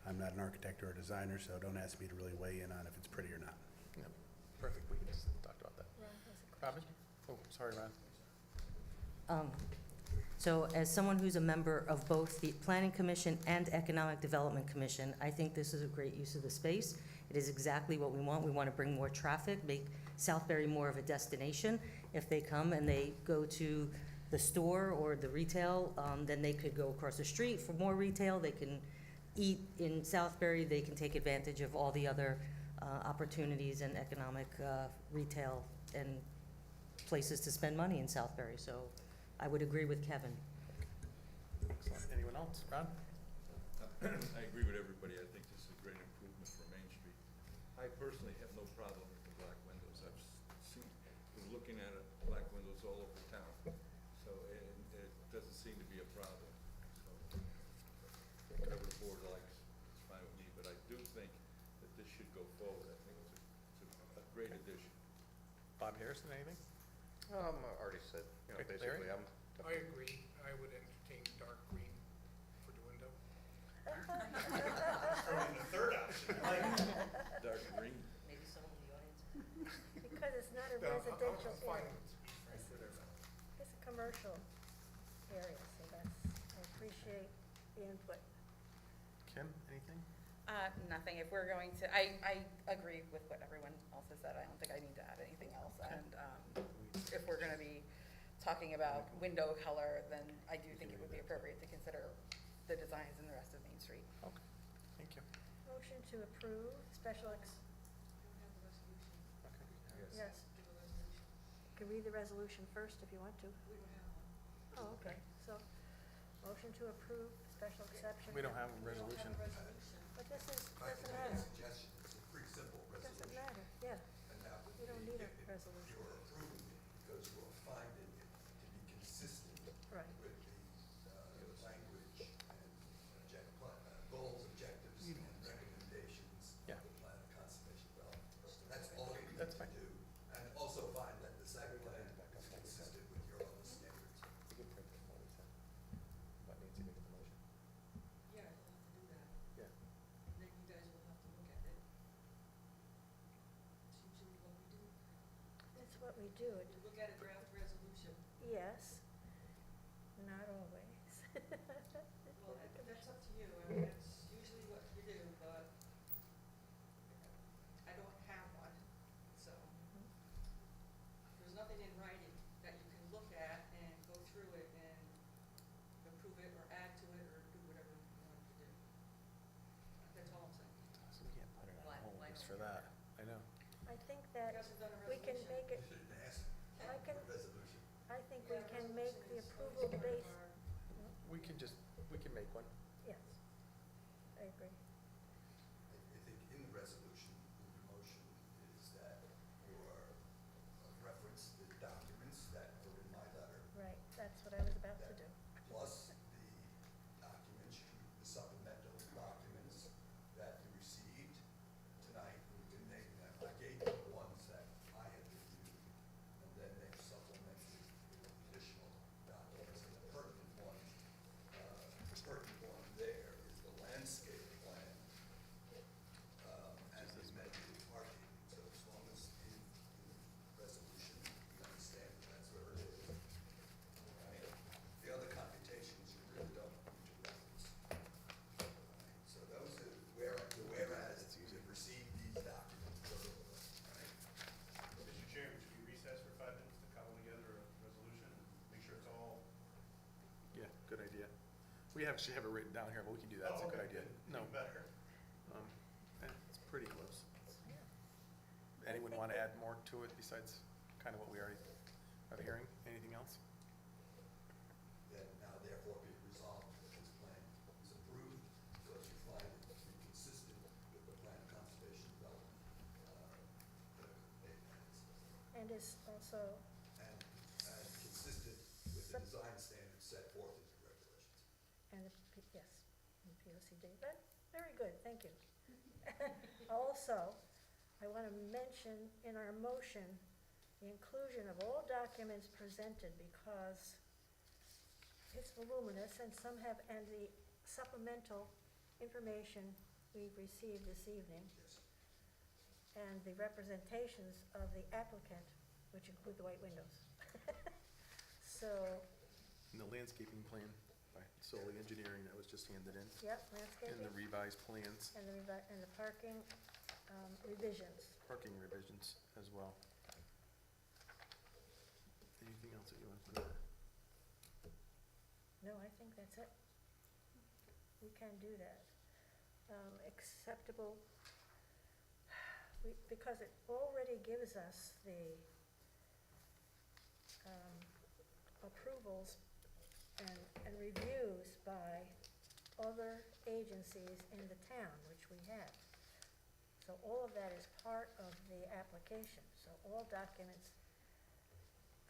I'm not an architect or a designer, so don't ask me to really weigh in on if it's pretty or not. Yeah, perfect, we can just talk about that. Ron has a question. Robin? Oh, sorry, Ron. So as someone who's a member of both the Planning Commission and Economic Development Commission, I think this is a great use of the space. It is exactly what we want. We want to bring more traffic, make Southbury more of a destination. If they come and they go to the store or the retail, then they could go across the street for more retail. They can eat in Southbury. They can take advantage of all the other opportunities and economic retail and places to spend money in Southbury. So I would agree with Kevin. Excellent. Anyone else? Ron? I agree with everybody. I think this is a great improvement for Main Street. I personally have no problem with the black windows. I've seen, been looking at it, black windows all over town. So it doesn't seem to be a problem. So whatever the board likes, it's fine with me. But I do think that this should go forward. I think it's a great addition. Bob Harrison, anything? I already said, Okay, basically, Larry? I agree. I would entertain dark green for the window. The third option, dark green. Maybe someone in the audience. Because it's not a I'm residential fine area. with it, right? It's a commercial area, so I appreciate the input. Kim, anything? Nothing. If we're going to, I agree with what everyone else has said. I don't think I need to add anything else. Okay. And if we're gonna be talking about window color, then I do think it would be appropriate to consider the designs in the rest of Main Street. Okay, thank you. Motion to approve special Okay. yes. Can read the resolution first if you want to. Oh, okay. So, motion to approve special exception. We don't have a resolution. But this is, If I doesn't can make matter. a suggestion, it's a pretty simple Doesn't resolution. matter, yeah. And that would You don't be need a if resolution. you're approving it because you're finding it to be consistent Right. with the language and goals, objectives, and recommendations Yeah. of the plan of conservation development. That's all you need That's to fine. do. And also find that the site plan is consistent with your other standards. We can print it, what we said. But Nancy make the motion. Yeah, you'll have to do that. Yeah. Then you guys will have to look at it. It's usually what we do. That's what we do. We look at a draft resolution. Yes. Not always. Well, that's up to you. I mean, that's usually what you do, but I don't have one, so. There's nothing in writing that you can look at and go through it and approve it or add to it or do whatever you want to do. That's all I'm saying. So we can't put it on Line- hold line just over for that. I know. I think You that guys have done a we can resolution. make it, You shouldn't ask I can, for a resolution. I think we Yeah, can make the resolution is approval always part of based, our- We can make one. yes. I agree. I think in the resolution, in the motion, is that your reference the documents that are in my letter, Right, that's what I was about to do. plus the documents, the supplemental documents that you received tonight, you can make them. I gave you the ones that I had reviewed, and then they supplemented with additional documents. And the pertinent one there is the landscape plan, and the amended parking. So as long as in the resolution, you understand that that's where it is. Right? The other computations, you really don't need to reference. Right? So those are whereas you've received these documents. Right? Mr. Chairman, should we recess for 5 minutes to cobble together a resolution and make sure it's all? Yeah, good idea. We actually have it written down here, but we can do that. It's a good idea. No, Better. it's pretty close. Anyone want to add more to it besides kind of what we already are hearing? Anything else? Then now therefore be resolved that this plan is approved because you find it to be consistent with the plan of conservation development. And is also, And consistent with the design standards set forth in the regulations. and yes, and POCD, but very good, thank you. Also, I want to mention in our motion, the inclusion of all documents presented because it's voluminous and some have, and the supplemental information we've received this evening Yes. and the representations of the applicant, which include the white windows. So And the landscaping plan by Solely Engineering that was just handed in, Yep, and landscaping, the revised plans, and the parking revisions. parking revisions as well. Anything else that you want to put in? No, I think that's it. We can do that. Acceptable, because it already gives us the approvals and reviews by other agencies in the town, which we have. So all of that is part of the application. So all documents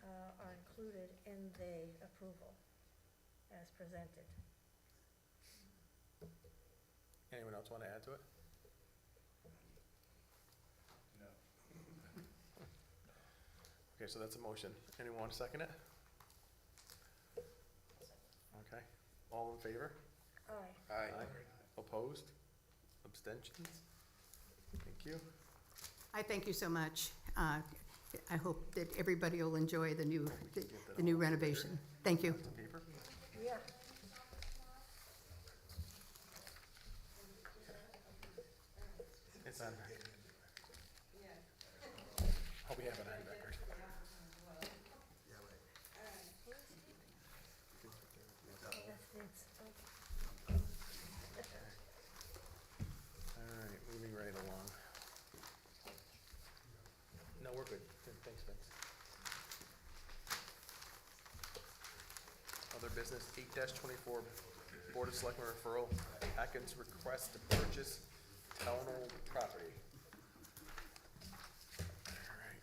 are included in the approval as presented. Anyone else want to add to it? No. Okay, so that's a motion. Anyone want to second it? Okay, all in favor? Aye. Aye. Opposed? Abstentions? Thank you. I thank you so much. I hope that everybody will enjoy the new Get that all renovation. Thank you. to paper? Yeah. It's on record. I'll be having it on record. That's Vince. All right, moving right along. No, we're good. Good, thanks, Vince. Other business, 8-24, Board of Selectmen referral, Atkins request to purchase town-owned property. All right.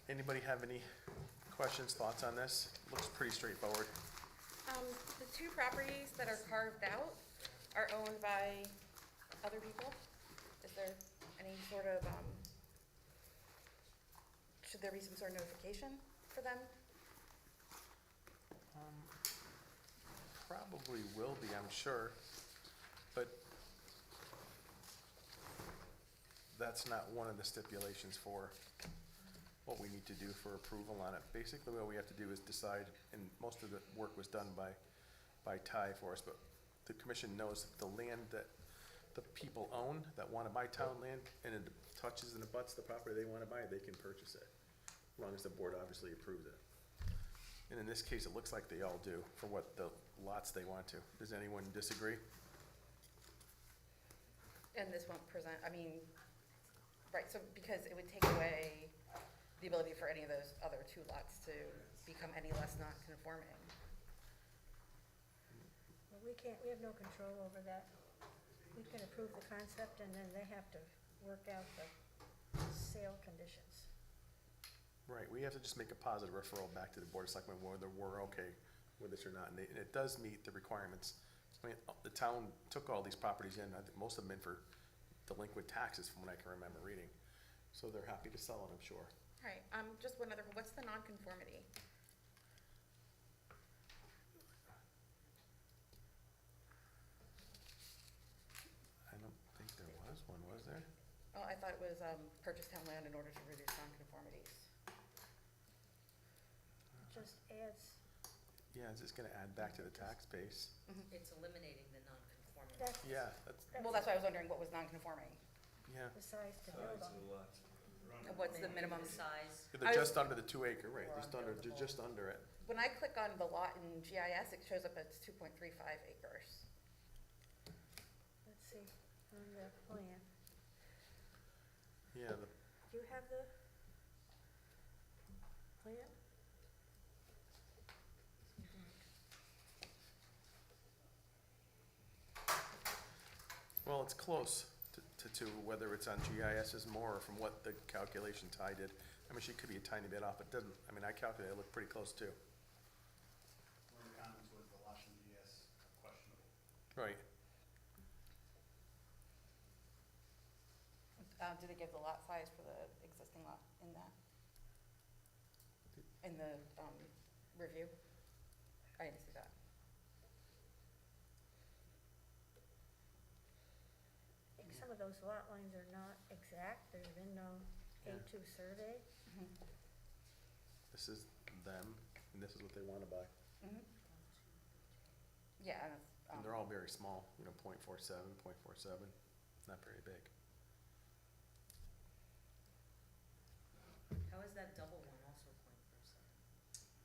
Anybody have any questions, thoughts on this? Looks pretty straightforward. The two properties that are carved out are owned by other people? Is there any sort of, should there be some sort of notification for them? Probably will be, I'm sure, but that's not one of the stipulations for what we need to do for approval on it. Basically, what we have to do is decide, and most of the work was done by Ty for us, but the commission knows that the land that the people own, that wanna buy town land, and it touches and abuts the property they wanna buy, they can purchase it, as long as the board obviously approves it. And in this case, it looks like they all do, for what the lots they want to. Does anyone disagree? And this won't present, I mean, right, so because it would take away the ability for any of those other two lots to become any less non-conforming. Well, we have no control over that. We can approve the concept and then they have to work out the sale conditions. Right, we have to just make a positive referral back to the Board of Selectmen whether we're okay with this or not, and it does meet the requirements. I mean, the town took all these properties in, I think most of them in for delinquent taxes from what I can remember reading. So they're happy to sell it, I'm sure. All right, just one other, what's the non-conformity? I don't think there was one, was there? Oh, I thought it was, purchase town land in order to reduce non-conformities. Just adds, Yeah, it's just gonna add back to the tax base. It's eliminating the non-conformity. that's Yeah, that's, Well, that's why I was wondering what was non-conforming. yeah. the size to build Size on. of the lots. And what's the minimum? Size. They're just under the 2 acre, right, just under, they're just under it. When I click on the lot in GIS, it shows up as 2.35 acres. Let's see, on the plan. Yeah, Do you have the plan? well, it's close to whether it's on GIS is more, or from what the calculation Ty did. I mean, she could be a tiny bit off, it doesn't, I mean, I calculated, it looked pretty close too. One of the comments was the lots in GS are questionable. Right, Do they give the lot size for the existing lot in that? In the, review? I didn't see that. I think some of those lot lines are not exact, there's been no Yeah. A2 survey. This is them, and this is what they wanna buy. Yeah, And they're all very small, you know, .47, not very big. How is that double one also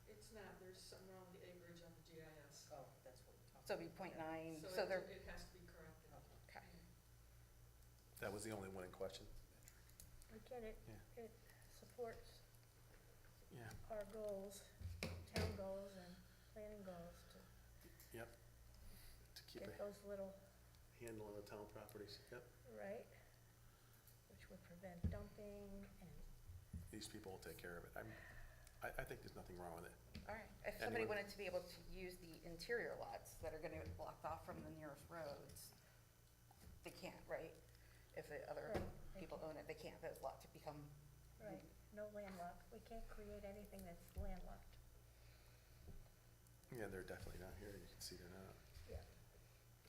It's not, there's something wrong with the acreage on the GIS. Oh, that's what we're so it'd be .9, So so they're, it has to be corrected. okay. That was the only one in question. Again, Yeah. it supports Yeah, our goals, town goals and planning goals to yep. To keep get a those little, handle on the town properties, yep. right? Which would prevent dumping and, These people will take care of it. I think there's nothing wrong with it. All right, if somebody Anyone? wanted to be able to use the interior lots that are gonna be blocked off from the nearest roads, they can't, right? If the other Right, they people own it, they can't, those lots become, right, no landlocked. We can't create anything that's landlocked. Yeah, they're definitely not here. You can see they're not. Yeah.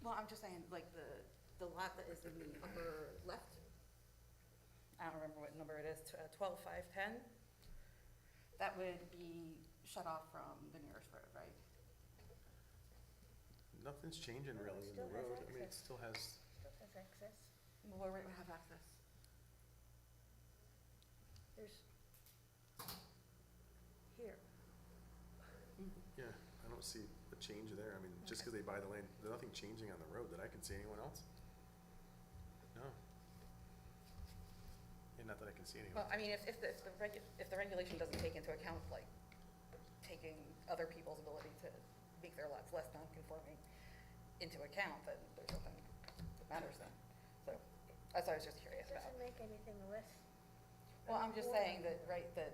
well, I'm just saying, like, the lot that is in the upper left, I don't remember what number it is, 12,510, that would be shut off from the nearest road, right? Nothing's changing No, it really in the still has road. I mean, it access. still has, Still has access. Well, where would it have access? There's, here, yeah, I don't see a change there. I mean, just because they buy the land, there's nothing changing on the road that I can see. Anyone else? No. Yeah, not that I can see anyone. Well, I mean, if the regulation doesn't take into account, like, taking other people's ability to make their lots less non-conforming into account, then there's nothing that matters then. So, that's what I was just curious it about. doesn't make anything less. Well, I'm just saying that, right, that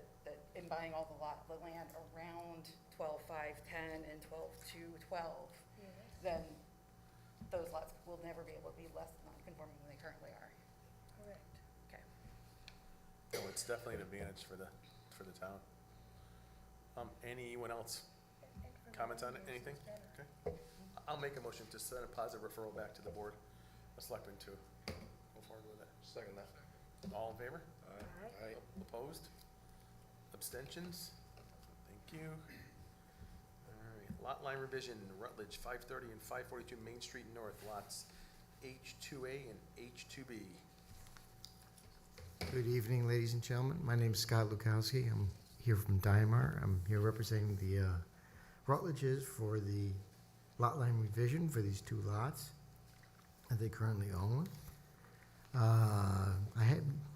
in buying all the land around 12,510 and 12,212, Yes. then those lots will never be able to be less non-conforming than they currently are. Correct. Okay. No, it's definitely an advantage for the town. Anyone else? And for the Comments on it? land use, Anything? it's better. Okay. I'll make a motion to send a positive referral back to the board of selectmen to go forward with it. Second that. All in favor? All right. Opposed? Abstentions? Thank you. All right, lot line revision, Rutledge, 530 and 542 Main Street North, lots H2A and H2B. Good evening, ladies and gentlemen. My name is Scott Lukowski. I'm here from Dymar. I'm here representing the Rutledges for the lot line revision for these two lots that they currently own.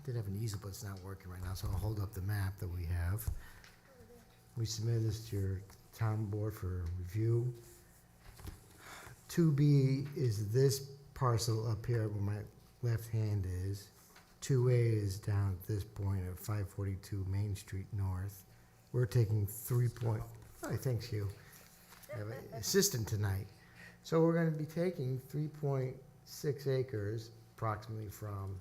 Did have an easel, but it's not working right now, so I'll hold up the map that we have. We submitted this to your town board for review. 2B is this parcel up here where my left hand is. 2A is down at this point at 542 Main Street North. We're taking thanks you. I have an assistant tonight. So we're gonna be taking 3.6 acres approximately from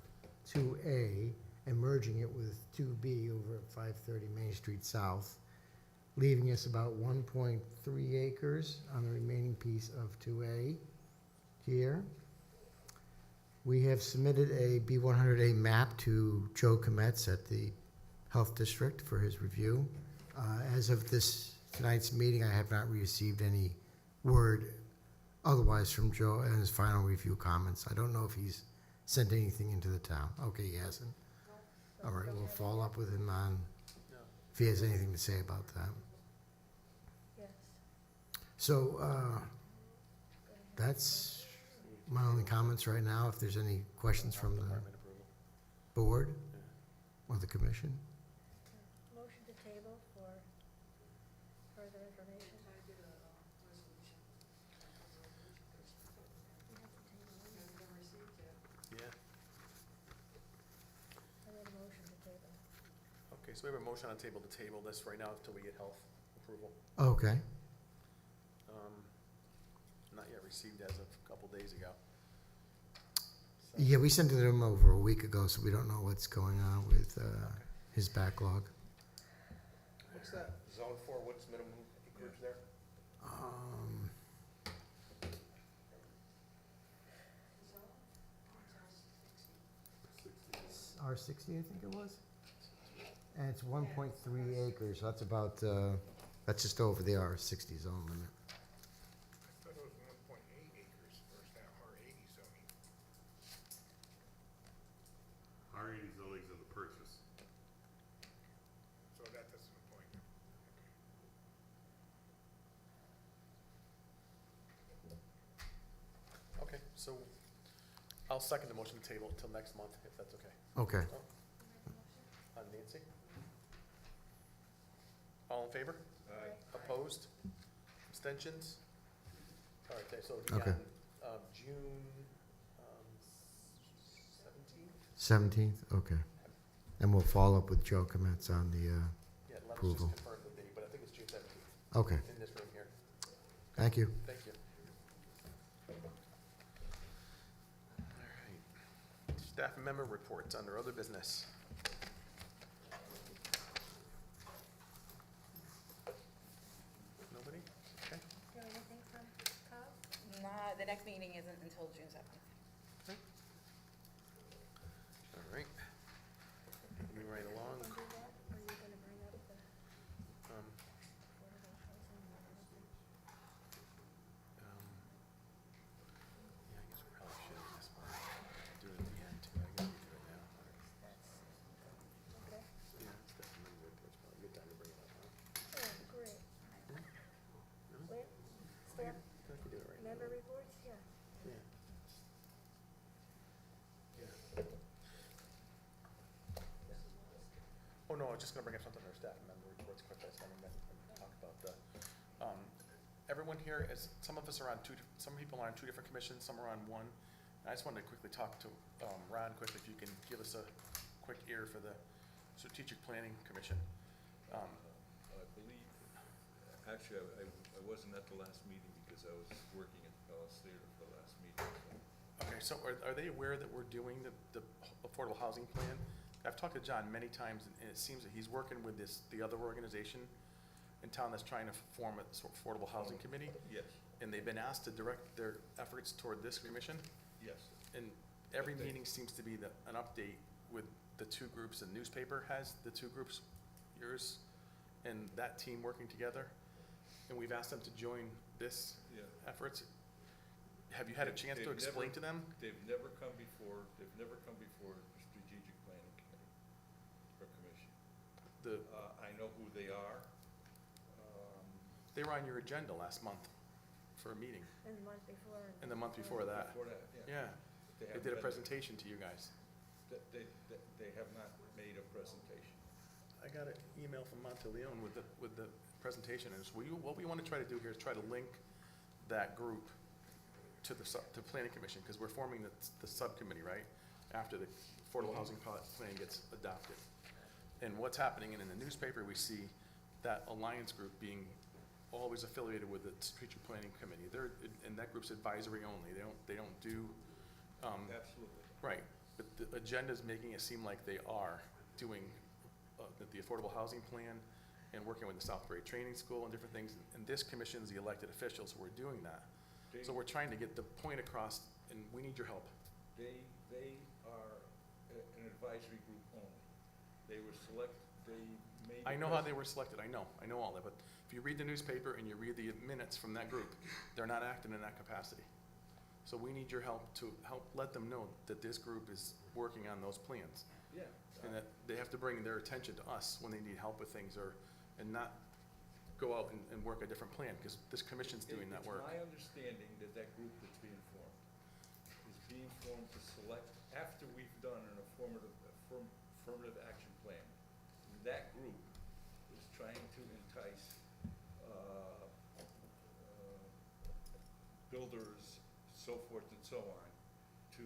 2A and merging it with 2B over at 530 Main Street South, leaving us about 1.3 acres on the remaining piece of 2A here. We have submitted a B100A map to Joe Kometz at the Health District for his review. As of tonight's meeting, I have not received any word otherwise from Joe and his final review comments. I don't know if he's sent anything into the town. Okay, he hasn't. All right, we'll follow up with him on if he has anything to say about that. Yes. So, that's my only comments right now. If there's any questions from the Department approval. board or the commission. Motion to table for further information. Can I get a resolution? We have to table it. We haven't received yet. Yeah, I made a motion to table. okay, so we have a motion on the table to table this right now until we get health approval. Okay. Not yet received as of a couple days ago. So- Yeah, we sent it to him over a week ago, so we don't know what's going on with his backlog. What's that zone for? What's minimum acreage there? R60, I think it was. And it's 1.3 acres, so that's about, that's just over the R60 zone limit. I thought it was 1.8 acres for that R80 zoning. R80 zoning's in the purchase. So that's the point. Okay, so I'll second the motion to table until next month, if that's okay. Okay. Nancy? All in favor? Aye. Opposed? Abstentions? All right, so it'll be Okay. on June 17th? 17th, okay. And we'll follow up with Joe Comments on the, Yeah, let us just Approval. confirm the date, but I think it's June 17th okay, in this room here. thank you. Thank you. All right. Staff member reports under other business. Nobody? Okay. You have anything from Cobb? Nah, the next meeting isn't until June 7th. All right. Moving right along. Wanna do that, or are you gonna bring up the Um, affordable housing or anything? Yeah, I guess we probably should at this point. Do it at the end too. I guess we do it now. Okay, Yeah, it's definitely reports. Probably a good time to bring it up, huh? oh, great. No? Wait, staff, I can do it right now. member reports, yeah. Yeah. Yeah. Oh, no, I was just gonna bring up something on our staff member reports quick. I was gonna talk about the, everyone here is, some of us are on some people are on two different commissions, some are on one. I just wanted to quickly talk to, Ron quickly, if you can give us a quick ear for the Strategic Planning Commission. I believe, actually, I wasn't at the last meeting because I was working at Palace Theater for the last meeting, so. Okay, so are they aware that we're doing the affordable housing plan? I've talked to John many times, and it seems that he's working with the other organization in town that's trying to form a sort of affordable housing committee, Yes, and they've been asked to direct their efforts toward this commission, yes. and every Okay. meeting seems to be an update with the two groups. The newspaper has the two groups, yours and that team working together, and we've asked them to join this Yeah. efforts. Have you had a chance to They've explain never- to them? They've never come before the Strategic Planning Committee or Commission. I know who they are. They were on your agenda last month for a meeting, And the month before. and the month before that. Before that, yeah. Yeah, they haven't did a been- presentation to you guys. They have not made a presentation. I got an email from Monteleone with the presentation, and what we want to try to do here is try to link that group to the planning commission, because we're forming the subcommittee, right? After the affordable housing plan gets adopted. And what's happening, and in the newspaper, we see that alliance group being always affiliated with the strategic planning committee. And that group's advisory only. They don't do, Absolutely. right, but the agenda's making it seem like they are doing the affordable housing plan and working with the Southbury Training School and different things. And this commission's the elected officials who are doing that. So we're trying to get the point across, and we need your help. They are an advisory group only. They were they made. I know how they were selected, I know all that, but if you read the newspaper and you read the minutes from that group, they're not acting in that capacity. So we need your help to help let them know that this group is working on those plans, Yeah. and that they have to bring their attention to us when they need help with things, and not go out and work a different plan, because this commission's doing that work. It's my understanding that that group that's being formed is being formed to select, after we've done an affirmative action plan, that group is trying to entice builders, so forth and so on, to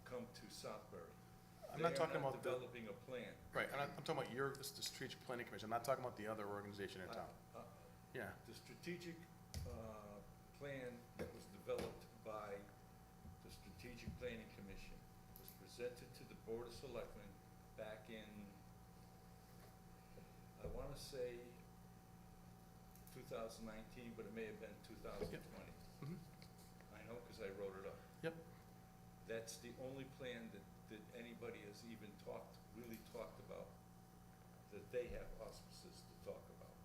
come to Southbury. I'm not talking about They are not developing a plan. Right, and I'm talking about the strategic planning commission, I'm not talking about the other organization in town. Yeah, The strategic plan that was developed by the Strategic Planning Commission was presented to the Board of Selectmen back in, I want to say 2019, but it may have been 2020. Mhm. I know because I wrote it up. Yep. That's the only plan that anybody has even really talked about that they have auspices to talk about.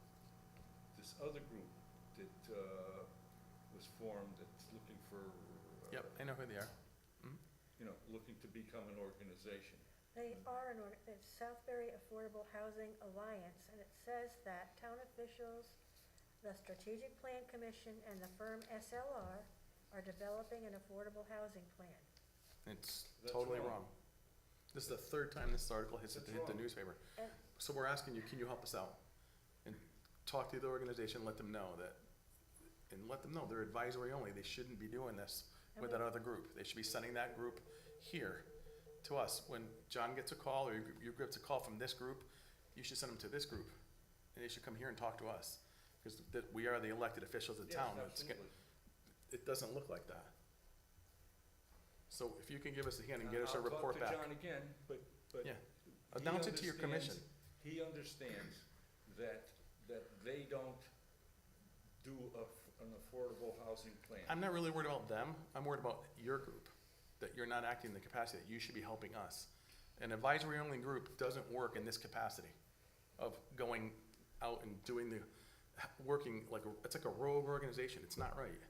This other group that was formed that's looking for, Yep, I know who they are. looking to become an organization. They are it's Southbury Affordable Housing Alliance, and it says that town officials, the Strategic Plan Commission, and the firm SLR are developing an affordable housing plan. It's That's totally wrong. wrong. This is the third time this article hit That's the wrong. newspaper. And So we're asking you, can you help us out? And talk to the organization, let them know that, and let them know they're advisory only. They shouldn't be doing this with that other group. They should be sending that group here to us. When John gets a call or your group gets a call from this group, you should send them to this group. And they should come here and talk to us. Because we are the elected officials of the Yes, town. absolutely. It doesn't look like that. So if you can give us a hand and get us a report back. I'll talk to John again, but Yeah. he Announce it to your understands- commission. He understands that they don't do an affordable housing plan. I'm not really worried about them. I'm worried about your group, that you're not acting in the capacity that you should be helping us. An advisory-only group doesn't work in this capacity of going out and doing working it's like a rogue organization. It's not right.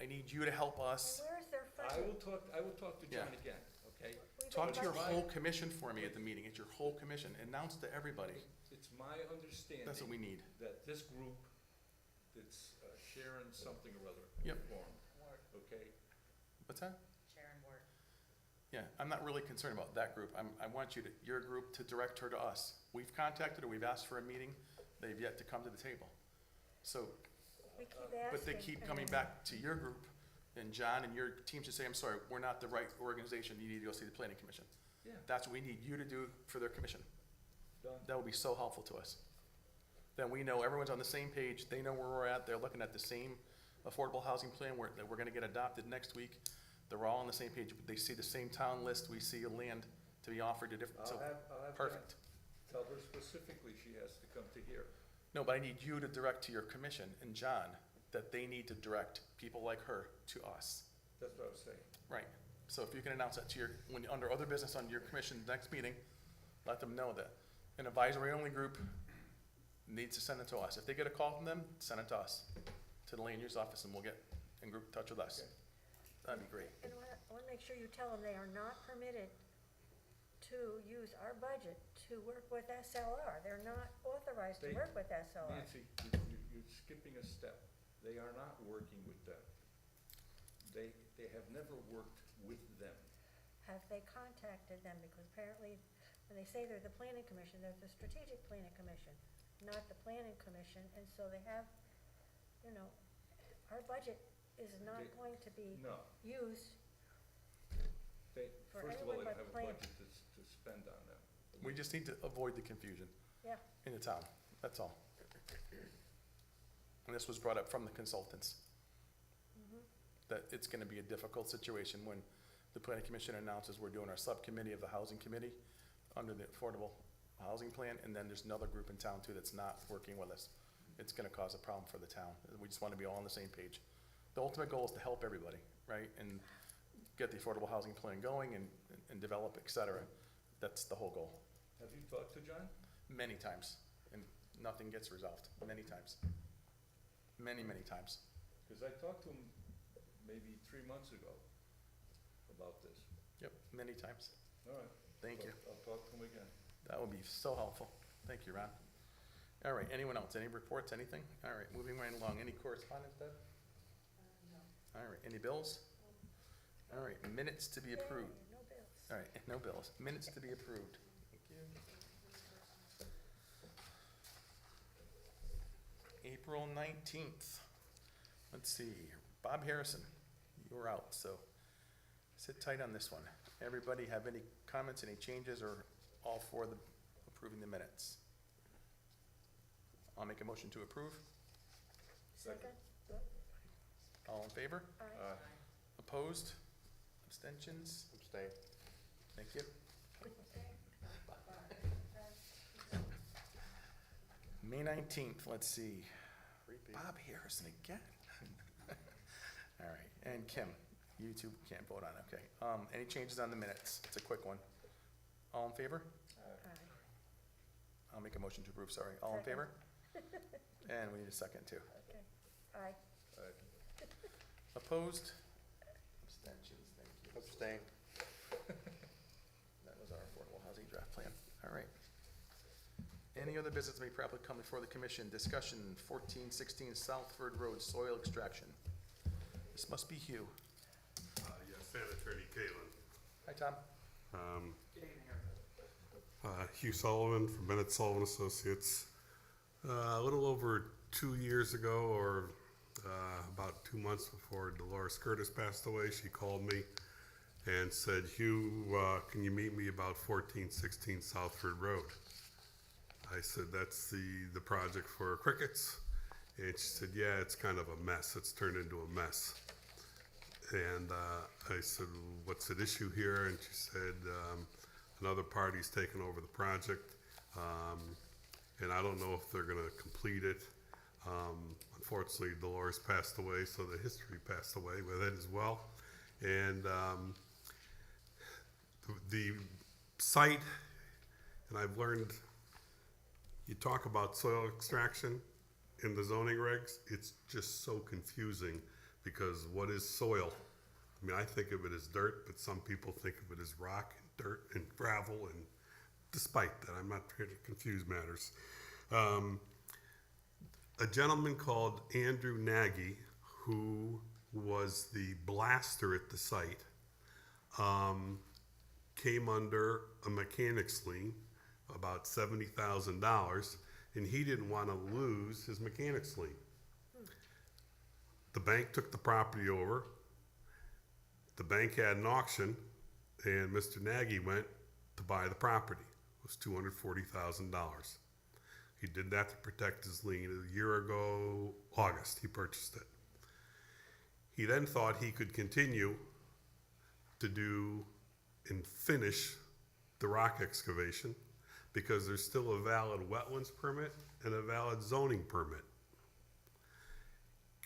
I need you to help us. where's their I funding? will talk to John Yeah. again, okay? We've Talk to your been- whole commission for me at the meeting. It's your whole commission. Announce to everybody. It's my understanding. That's what we need. That this group that's sharing something or other. Yep. Formed, okay? What's that? Sharon Ward. Yeah, I'm not really concerned about that group. I want your group to direct her to us. We've contacted her, we've asked for a meeting. They've yet to come to the table. So, We keep asking. but they keep and coming then- back to your group, and John and your team should say, I'm sorry, we're not the right organization, you need to go see the planning commission. Yeah, That's what we need you to do for their commission. done. That would be so helpful to us. Then we know everyone's on the same page, they know where we're at, they're looking at the same affordable housing plan that we're gonna get adopted next week. They're all on the same page, they see the same town list, we see a land to be offered to different, I'll have perfect. John tell her specifically she has to come to here. No, but I need you to direct to your commission and John that they need to direct people like her to us. That's what I was saying. Right. So if you can announce that to under other business on your commission's next meeting, let them know that an advisory-only group needs to send it to us. If they get a call from them, send it to us, to the land use office, and we'll get in touch with us. Okay. That'd be great. And I want to make sure you tell them they are not permitted to use our budget to work with SLR. They're not authorized to They- work with SLR. Nancy, you're skipping a step. They are not working with them. They have never worked with them. Have they contacted them? Because apparently, when they say they're the planning commission, they're the strategic planning commission, not the planning commission. And so they have, our budget is not They- going to be No, used. they, For first of all, anyone they don't but have a plan- budget to spend on them. We just need to avoid the confusion Yeah, in the town, that's all. And this was brought up from the consultants, that it's gonna be a difficult situation when the planning commission announces we're doing our subcommittee of the housing committee under the affordable housing plan, and then there's another group in town too that's not working with us. It's gonna cause a problem for the town. We just wanna be all on the same page. The ultimate goal is to help everybody, right? And get the affordable housing plan going and develop, et cetera. That's the whole goal. Have you talked to John? Many times, and nothing gets resolved, many times. Many, many times. Because I talked to him maybe 3 months ago about this. Yep, many times. All right. Thank you. I'll talk to him again. That would be so helpful. Thank you, Ron. All right, anyone else? Any reports, anything? All right, moving right along. Any correspondence, Deb? No. All right, any bills? All right, minutes to be approved. Yay, no bills. All right, no bills. Minutes to be approved. Thank you. April 19th. Let's see, Bob Harrison, you were out, so sit tight on this one. Everybody have any comments, any changes, or all for the approving the minutes? I'll make a motion to approve. Second? All in favor? Aye. Opposed? Abstentions? Abstain. Thank you. May 19th, let's see. Creepy. Bob Harrison again. All right, and Kim, you two can't vote on it, okay. Any changes on the minutes? It's a quick one. All in favor? Aye. I'll make a motion to approve, sorry. All in favor? And we need a second too. Okay, aye. Opposed? Abstentions, thank you. Abstain. That was our affordable housing draft plan. All right. Any other business may properly come before the commission? Discussion 1416 Southford Road soil extraction. This must be Hugh. Yes, Sand Attorney Kalen. Hi, Tom. Good evening, Hugh Sullivan from Bennett Sullivan Associates. A little over 2 years ago, or about 2 months before Dolores Curtis passed away, she called me and said, Hugh, can you meet me about 1416 Southford Road? I said, that's the project for crickets. And she said, yeah, it's kind of a mess. It's turned into a mess. And I said, what's at issue here? And she said, another party's taken over the project. And I don't know if they're gonna complete it. Unfortunately, Dolores passed away, so the history passed away with it as well. And the site, and I've learned, you talk about soil extraction in the zoning regs, it's just so confusing because what is soil? I mean, I think of it as dirt, but some people think of it as rock and dirt and gravel, and despite that, I'm not trying to confuse matters. A gentleman called Andrew Nagy, who was the blaster at the site, came under a mechanics lien, about $70,000, and he didn't want to lose his mechanics lien. The bank took the property over. The bank had an auction, and Mr. Nagy went to buy the property. It was $240,000. He did that to protect his lien. A year ago, August, he purchased it. He then thought he could continue to do and finish the rock excavation because there's still a valid wetlands permit and a valid zoning permit.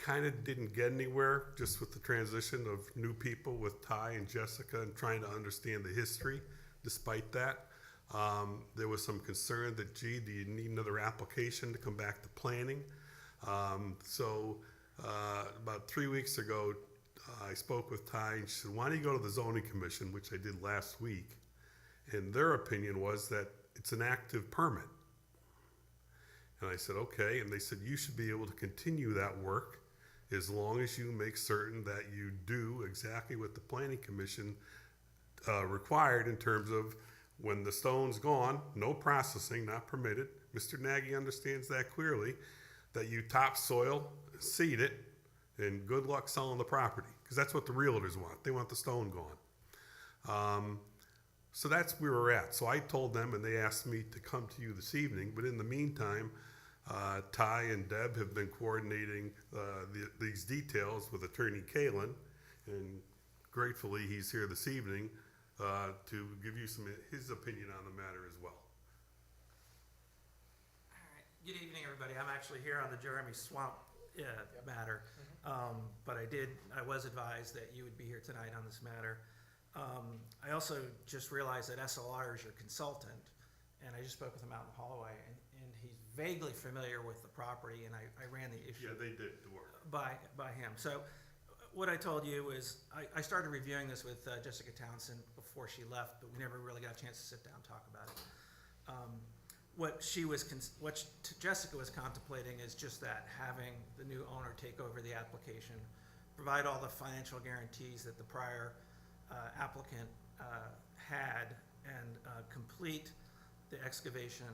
Kind of didn't get anywhere just with the transition of new people with Ty and Jessica and trying to understand the history. Despite that, there was some concern that, gee, do you need another application to come back to planning? So about 3 weeks ago, I spoke with Ty and she said, why don't you go to the zoning commission, which I did last week. And their opinion was that it's an active permit. And I said, okay. And they said, you should be able to continue that work as long as you make certain that you do exactly what the planning commission required in terms of when the stone's gone, no processing, not permitted. Mr. Nagy understands that clearly, that you topsoil, seed it, and good luck selling the property, because that's what the realtors want. They want the stone gone. So that's where we're at. So I told them, and they asked me to come to you this evening, but in the meantime, Ty and Deb have been coordinating these details with Attorney Kalen, and gratefully he's here this evening to give you his opinion on the matter as well. All right. Good evening, everybody. I'm actually here on the Jeremy Swamp matter, but I was advised that you would be here tonight on this matter. I also just realized that SLR is your consultant, and I just spoke with him out in the hallway, and he's vaguely familiar with the property, and I ran the issue. Yeah, they did the work. By him. So what I told you is I started reviewing this with Jessica Townsend before she left, but we never really got a chance to sit down and talk about it. What Jessica was contemplating is just that, having the new owner take over the application, provide all the financial guarantees that the prior applicant had, and complete the excavation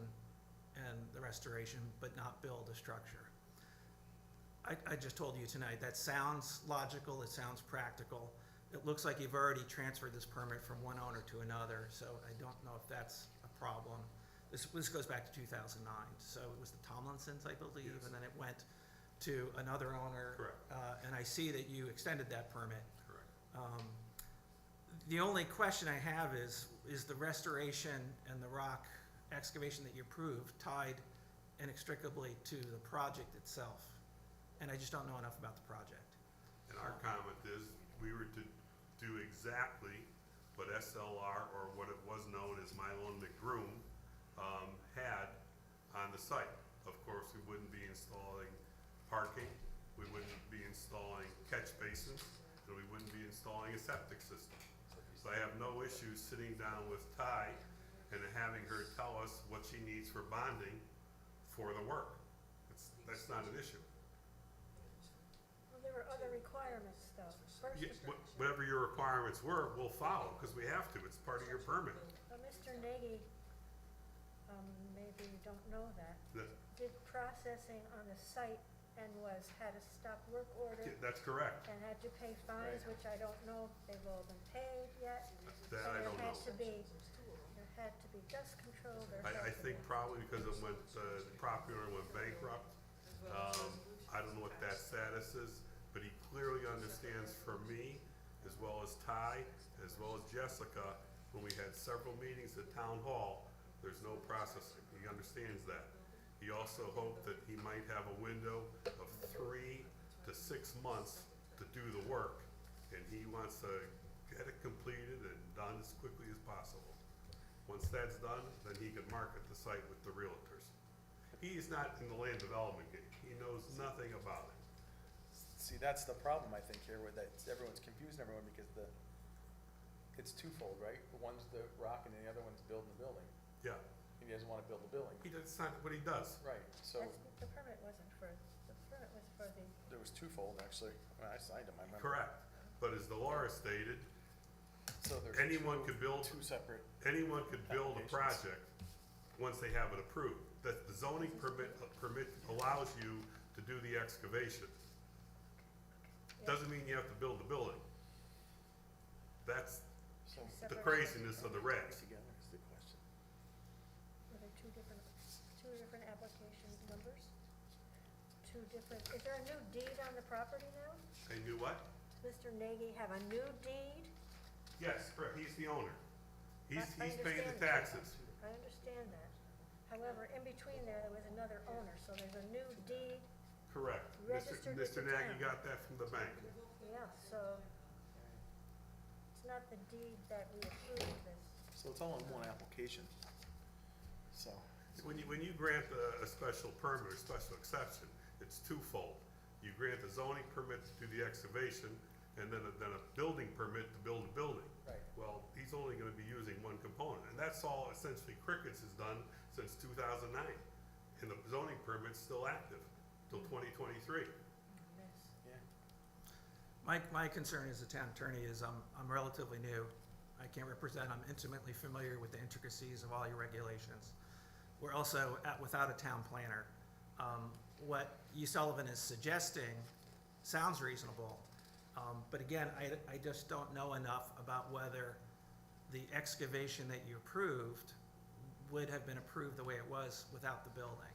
and the restoration, but not build a structure. I just told you tonight, that sounds logical, it sounds practical. It looks like you've already transferred this permit from one owner to another, so I don't know if that's a problem. This goes back to 2009, so it was the Tomlinsons, I believe, Yes. and then it went to another owner. Correct. And I see that you extended that permit. Correct. The only question I have is the restoration and the rock excavation that you approved tied inextricably to the project itself? And I just don't know enough about the project. And our comment is, we were to do exactly what SLR, or what it was known as Milo and McGroom, had parking, we wouldn't be installing catch basins, and we wouldn't be installing a septic system. So I have no issues sitting down with Ty and having her tell us what she needs for bonding for the work. That's not an issue. Well, there were other requirements, though. First, Yeah, whatever your requirements were, we'll follow, because we have to, it's part of your permit. Mr. Nagy, maybe you don't know that, That- did processing on the site and had a stop work order That's correct. and had to pay fines, which I don't know if they've all been paid yet. That I don't know. There had to be dust control, I think probably because of when the property owner went bankrupt. I don't know what that status is, but he clearly understands from me, as well as Ty, as well as Jessica, when we had several meetings at Town Hall, there's no processing. He understands that. He also hoped that he might have a window of 3 to 6 months to do the work, and he wants to get it completed and done as quickly as possible. Once that's done, then he can market the site with the realtors. He's not in the land development game. He knows nothing about it. See, that's the problem, I think, here, where everyone's confusing everyone, because it's twofold, right? One's the rock and the other one's building the building. Yeah, He doesn't wanna build the building. that's not what he does. Right, so The permit wasn't for, the permit was for the, there was twofold, actually. When I signed them, I remember. Correct. But as Dolores stated, So there's anyone could build two separate, anyone could build a Applications. project once they have it approved. That the zoning permit allows you to do the excavation. Doesn't mean you have to build the building. That's so the separate. craziness of the regs. together is the question. Were there two different application numbers? Is there a new deed on the property now? And you what? Does Mr. Nagy have a new deed? Yes, correct. He's the owner. He's I paying the understand that. taxes. I understand that. However, in between there was another owner, so there's a new deed. Correct. Registered with Mr. the Nagy town. got that from the bank. Yeah, so it's not the deed that we approved this. So it's all in one application. So, When you grant a special permit or special exception, it's twofold. You grant a zoning permit to do the excavation, and then a building permit to build a building. Right. Well, he's only gonna be using one component, and that's all essentially Crickets has done since 2009. And the zoning permit's still active till 2023. yeah. My concern as a town attorney is I'm relatively new. I can't represent, I'm intimately familiar with the intricacies of all your regulations. We're also without a town planner. What E. Sullivan is suggesting sounds reasonable, but again, I just don't know enough about whether the excavation that you approved would have been approved the way it was without the building.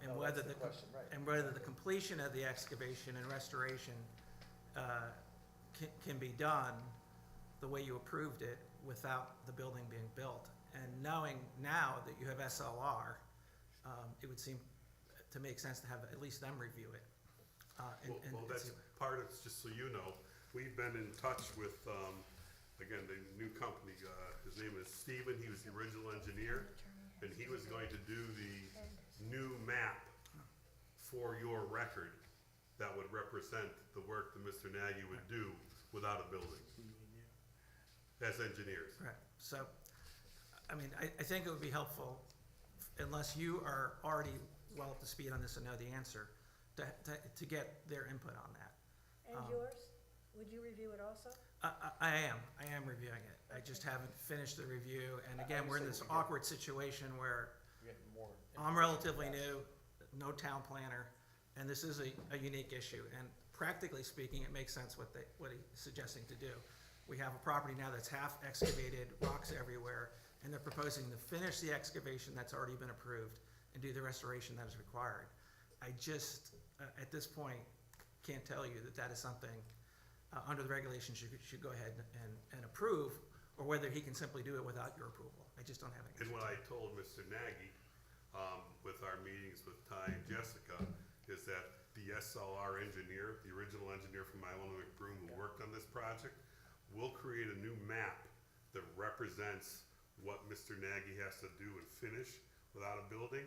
And Oh, whether that's the question, right. and whether the completion of the excavation and restoration can be done the way you approved it without the building being built. And knowing now that you have SLR, it would seem to make sense to have at least them review it. Well, that's part of, just so you know, we've been in touch with, again, the new company, his name is Steven, he was the original engineer, and he was going to do the new map for your record that would represent the work that Mr. Nagy would do without a building, as engineers. Right, so, I mean, I think it would be helpful, unless you are already well up to speed on this and know the answer, to get their input on that. And yours? Would you review it also? I am reviewing it. I just haven't finished the review, and again, we're in this awkward situation where We're getting more. I'm relatively new, no town planner, and this is a unique issue. And practically speaking, it makes sense what he's suggesting to do. We have a property now that's half excavated, rocks everywhere, and they're proposing to finish the excavation that's already been approved and do the restoration that is required. I just, at this point, can't tell you that is something under the regulations you should go ahead and approve, or whether he can simply do it without your approval. I just don't have any. And what I told Mr. Nagy, with our meetings with Ty and Jessica, is that the SLR engineer, the original engineer from Island McBroom who worked on this project, will create a new map that represents what Mr. Nagy has to do and finish without a building.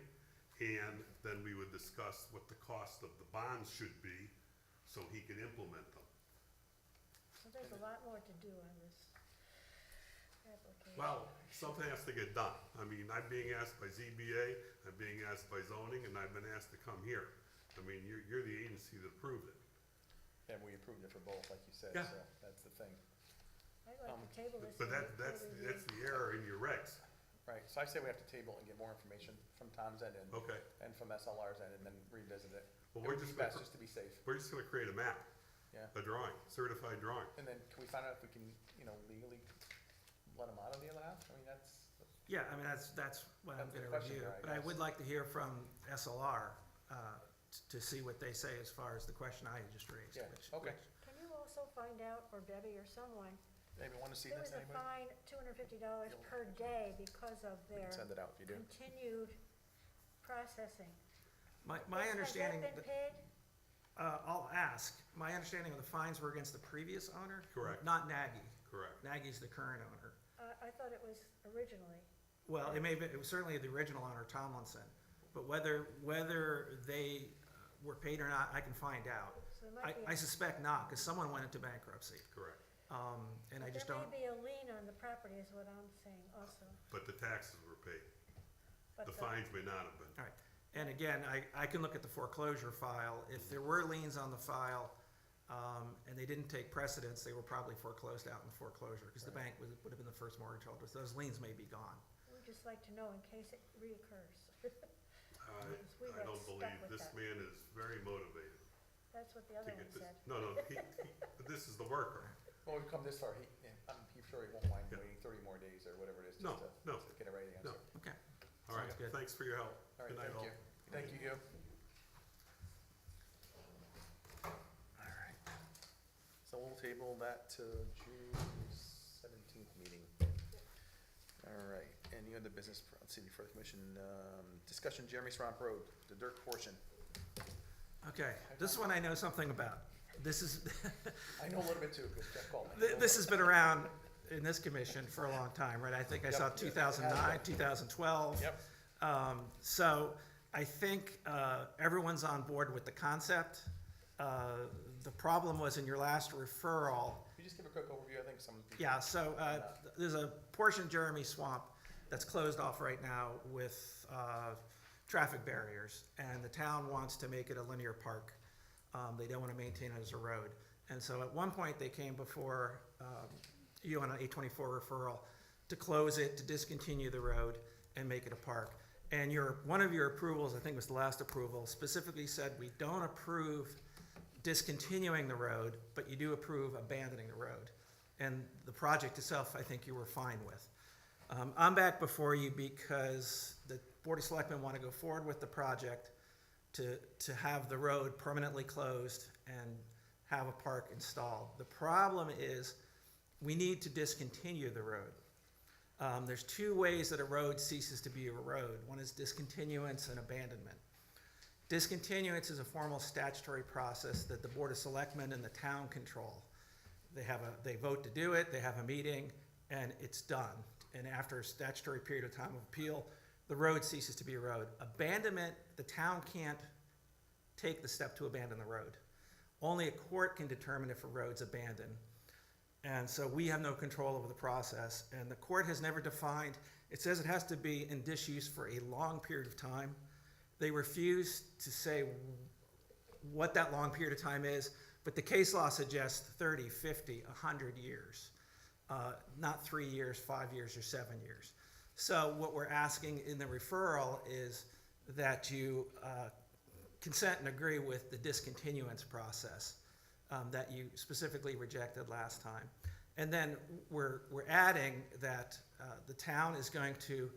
And then we would discuss what the cost of the bonds should be, so he can implement them. So there's a lot more to do on this application. Well, something has to get done. I mean, I'm being asked by ZBA, I'm being asked by zoning, and I've been asked to come here. I mean, you're the agency that approved it. And we approved it for both, like you said, Yeah. so that's the thing. I'd like to table this. But and that's review. the error in your regs. Right, so I say we have to table and get more information from Tom's end Okay. and from SLR's end, and then revisit it. Well, It we're would be just gonna best just to be safe, We're just gonna create a map, yeah. a drawing, certified drawing. And then can we find out if we can, legally let him out of the other half? I mean, that's, Yeah, I mean, that's what I'm That's the gonna question review. there, I But I guess. would like to hear from SLR, to see what they say as far as the question I just raised. Yeah, okay. Can you also find out, or Debbie or someone, maybe want to see there this, was a anybody? fine, $250 per day because of We their can send it out if you do. continued processing. My understanding, Has that been paid? I'll ask, my understanding of the fines were against the previous owner? Correct. Not Nagy. Correct. Nagy's the current owner. I thought it was originally. Well, it was certainly the original owner, Tomlinson. But whether they were paid or not, I can find out. So there might be, I suspect not, because someone went into bankruptcy. Correct. And I just don't, there may be a lien on the property is what I'm saying also. But the taxes were paid. But The fines may not have been. all right. And again, I can look at the foreclosure file. If there were liens on the file, and they didn't take precedence, they were probably foreclosed out in the foreclosure, because the bank would have been the first mortgage holder. So those liens may be gone. We'd just like to know in case it reoccurs. We I got don't stuck believe, with this that. man is very motivated That's what the to other get one this. said. No, but this is the worker. Well, we've come this far, I'm sure he won't mind Yeah. waiting 30 more days or whatever it is, No, just no, to get a right no. answer. Okay. All right, Sounds good. thanks for your help. All right, Good night, thank all. you. Thank you, Gil. All right. So we'll table that to June 17th meeting. All right, any other business, let's see, before the commission, discussion Jeremy Swamp Road, the dirt portion. Okay, this one I know something about. This is, I know a little bit too, because Jeff called me. this has been around in this commission for a long time, right? I think I saw Yep. 2009, 2012. Yep. So I think everyone's on board with the concept. The problem was in your last referral. Can you just give a quick overview, I think some people. Yeah, so there's a portion of Jeremy Swamp that's closed off right now with traffic barriers, and the town wants to make it a linear park. They don't want to maintain it as a road. And so at one point, they came before you on an 824 referral to close it, to discontinue the road and make it a park. And one of your approvals, I think was the last approval, specifically said we don't approve discontinuing the road, but you do approve abandoning the road. And the project itself, I think you were fine with. I'm back before you because the Board of Selectmen want to go forward with the project to have the road permanently closed and have a park installed. The problem is we need to discontinue the road. There's two ways that a road ceases to be a road. One is discontinuance and abandonment. Discontinuance is a formal statutory process that the Board of Selectmen and the town control. They vote to do it, they have a meeting, and it's done. And after a statutory period of time of appeal, the road ceases to be a road. Abandonment, the town can't take the step to abandon the road. Only a court can determine if a road's abandoned. And so we have no control over the process, and the court has never defined, it says it has to be in disuse for a long period of time. They refuse to say what that long period of time is, but the case law suggests 30, 50, 100 years. Not 3 years, 5 years, or 7 years. So what we're asking in the referral is that you consent and agree with the discontinuance process that you specifically rejected last time. And then we're adding that the town is going to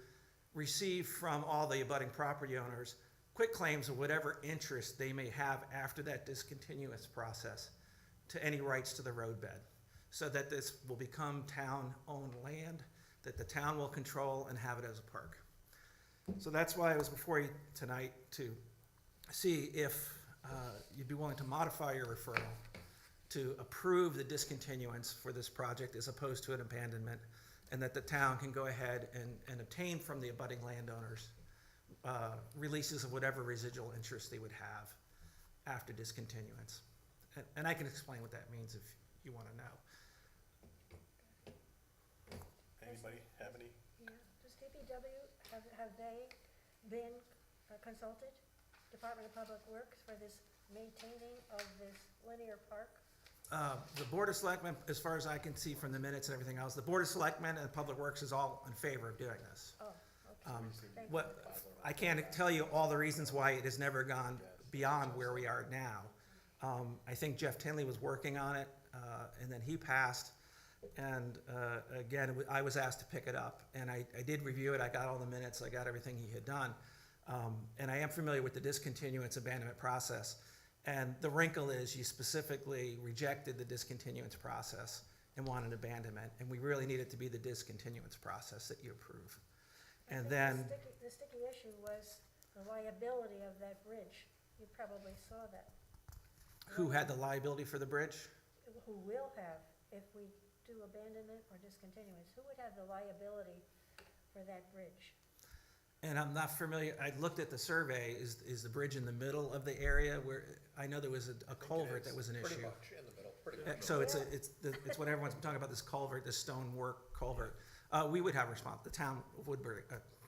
receive from all the abutting property owners quit claims of whatever interest they may have after that discontinuance process to any rights to the roadbed, so that this will become town-owned land that the town will control and have it as a park. So that's why I was before you tonight to see if you'd be willing to modify your referral to approve the discontinuance for this project as opposed to an abandonment, and that the town can go ahead and obtain from the abutting landowners releases of whatever residual interest they would have after discontinuance. And I can explain what that means if you want to know. Anybody have any? Yeah, does DPW, have they been consulted, Department of Public Works, for this maintaining of this linear park? The Board of Selectmen, as far as I can see from the minutes and everything else, the Board of Selectmen and Public Works is all in favor of doing this. Oh, okay. Thank you. What, I can't tell you all the reasons why it has never gone beyond where we are now. I think Jeff Tinley was working on it, and then he passed. And again, I was asked to pick it up, and I did review it. I got all the minutes. I got everything he had done. And I am familiar with the discontinuance abandonment process. And the wrinkle is you specifically rejected the discontinuance process and wanted abandonment. And we really need it to be the discontinuance process that you approve. And The then, the sticky issue was the liability of that bridge. You probably saw that. who had the liability for the bridge? Who will have, if we do abandonment or discontinuance, who would have the liability for that bridge? And I'm not familiar, I looked at the survey, is the bridge in the middle of the area where, I know there was a culvert that was an issue. Pretty much in the middle, pretty much. So it's what everyone's been talking about, this culvert, this stonework culvert. We would have the town of Woodbury,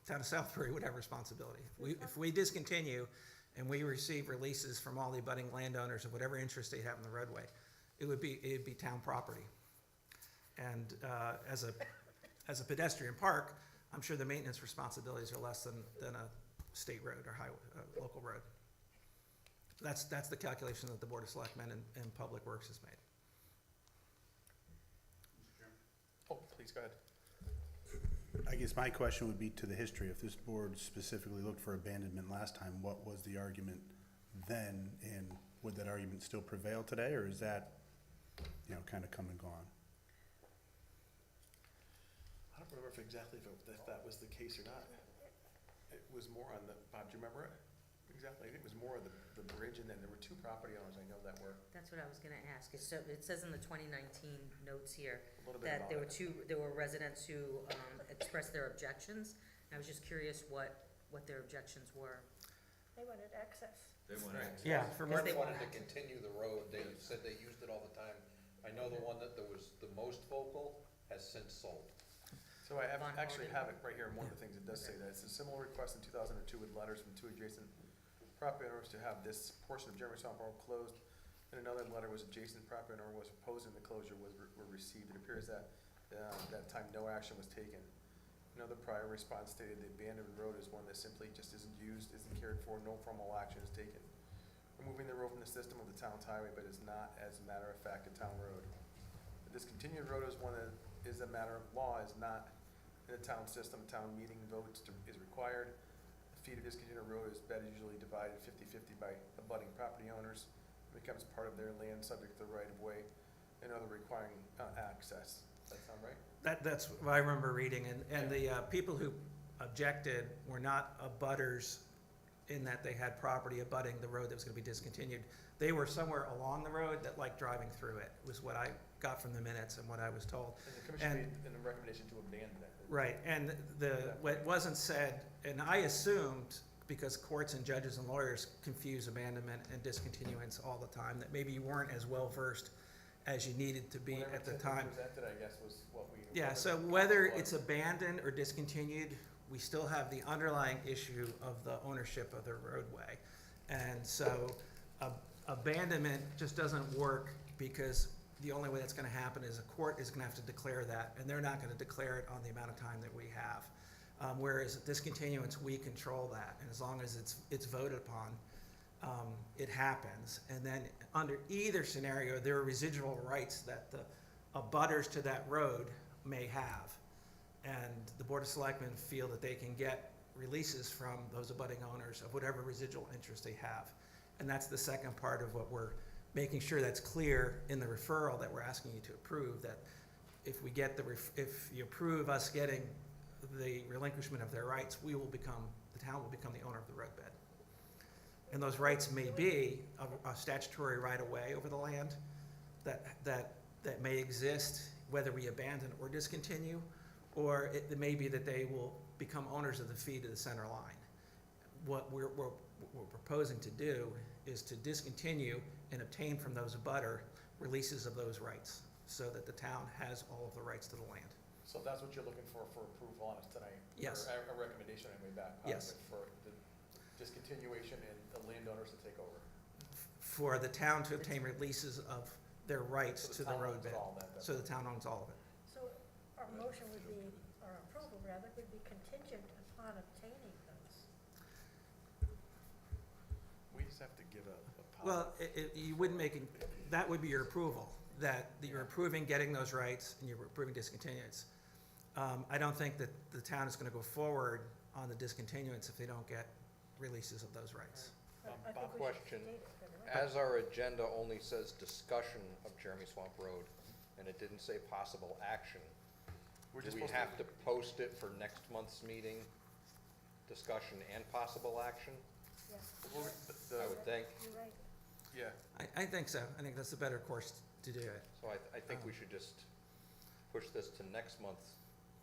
town of Southbury would have responsibility. If we discontinue and we receive releases from all the abutting landowners of whatever interest they have in the roadway, it'd be town property. And as a pedestrian park, I'm sure the maintenance responsibilities are less than a state road or highway, local road. That's the calculation that the Board of Selectmen and Public Works has made. Oh, please, go ahead. I guess my question would be to the history. If this board specifically looked for abandonment last time, what was the argument then? And would that argument still prevail today, or is that, kind of come and gone? I don't remember if that was the case or not. It was more on the, Bob, do you remember it? Exactly, I think it was more of the bridge, and then there were two property owners I know that were That's what I was gonna ask. It says in the 2019 notes here a little bit that there involved. were residents who expressed their objections. I was just curious what their objections were. They wanted access. They want access. Yeah, for Because more, they Wanted to want- continue the road, they said they used it all the time. I know the one that was the most vocal has since sold. So I Von actually Harden. have it right here, and one of the things it does say that it's a similar request in 2002 with letters from two adjacent property owners to have this portion of Jeremy Swamp Road closed. And another letter was adjacent property owner was opposing the closure were received. It appears that that time no action was taken. Another prior response stated the abandoned road is one that simply just isn't used, isn't cared for, no formal action is taken. Removing the road from the system of the town's highway, but is not, as a matter of fact, a town road. The discontinued road is one that is a matter of law, is not in the town system. Town meeting votes is required. The fee to discontinue a road is usually divided 50-50 by abutting property owners. It becomes part of their land subject to the right of way and other requiring access. Does that sound right? that's what I remember reading, and the people who objected were not abutters in that they had property abutting the road that was gonna be discontinued. They were somewhere along the road that liked driving through it, was what I got from the minutes and what I was told. And the commission And- made a recommendation to abandon it. Right, and what wasn't said, and I assumed, because courts and judges and lawyers confuse abandonment and discontinuance all the time, that maybe you weren't as well versed as you needed to be Whatever at the Tiffany time. presented, I guess, was what we. Yeah, so whether it's abandoned or discontinued, we still have the underlying issue of the ownership of the roadway. And so abandonment just doesn't work because the only way that's gonna happen is a court is gonna have to declare that, and they're not gonna declare it on the amount of time that we have. Whereas discontinuance, we control that, and as long as it's voted upon, it happens. And then under either scenario, there are residual rights that the abutters to that road may have. And the Board of Selectmen feel that they can get releases from those abutting owners of whatever residual interest they have. And that's the second part of what we're making sure that's clear in the referral that we're asking you to approve, that if we get if you approve us getting the relinquishment of their rights, the town will become the owner of the roadbed. And those rights may be a statutory right-of-way over the land that may exist, whether we abandon or discontinue, or it may be that they will become owners of the fee to the center line. what we're proposing to do is to discontinue and obtain from those abutter releases of those rights, so that the town has all of the rights to the land. So that's what you're looking for approval on it tonight? Yes. Or a recommendation anyway back? Yes. For the discontinuation and the landowners to take over? For the town to obtain releases of their rights So to the the town owns roadbed. all that, that's So the town owns all of it. So our motion would be, or approval rather, would be contingent upon obtaining those. We just have to give a Well, you wouldn't make, that would be your approval, that you're approving getting those rights and you're approving discontinuance. I don't think that the town is gonna go forward on the discontinuance if they don't get releases of those rights. But I think we should Question. state it for the record. As our agenda only says discussion of Jeremy Swamp Road, and it didn't say possible action, We're do just we supposed to. have to post it for next month's meeting, discussion and possible action? Yes, I would think. you're right. Yeah, I think so. I think that's a better course to do it. So I think we should just push this to next month's.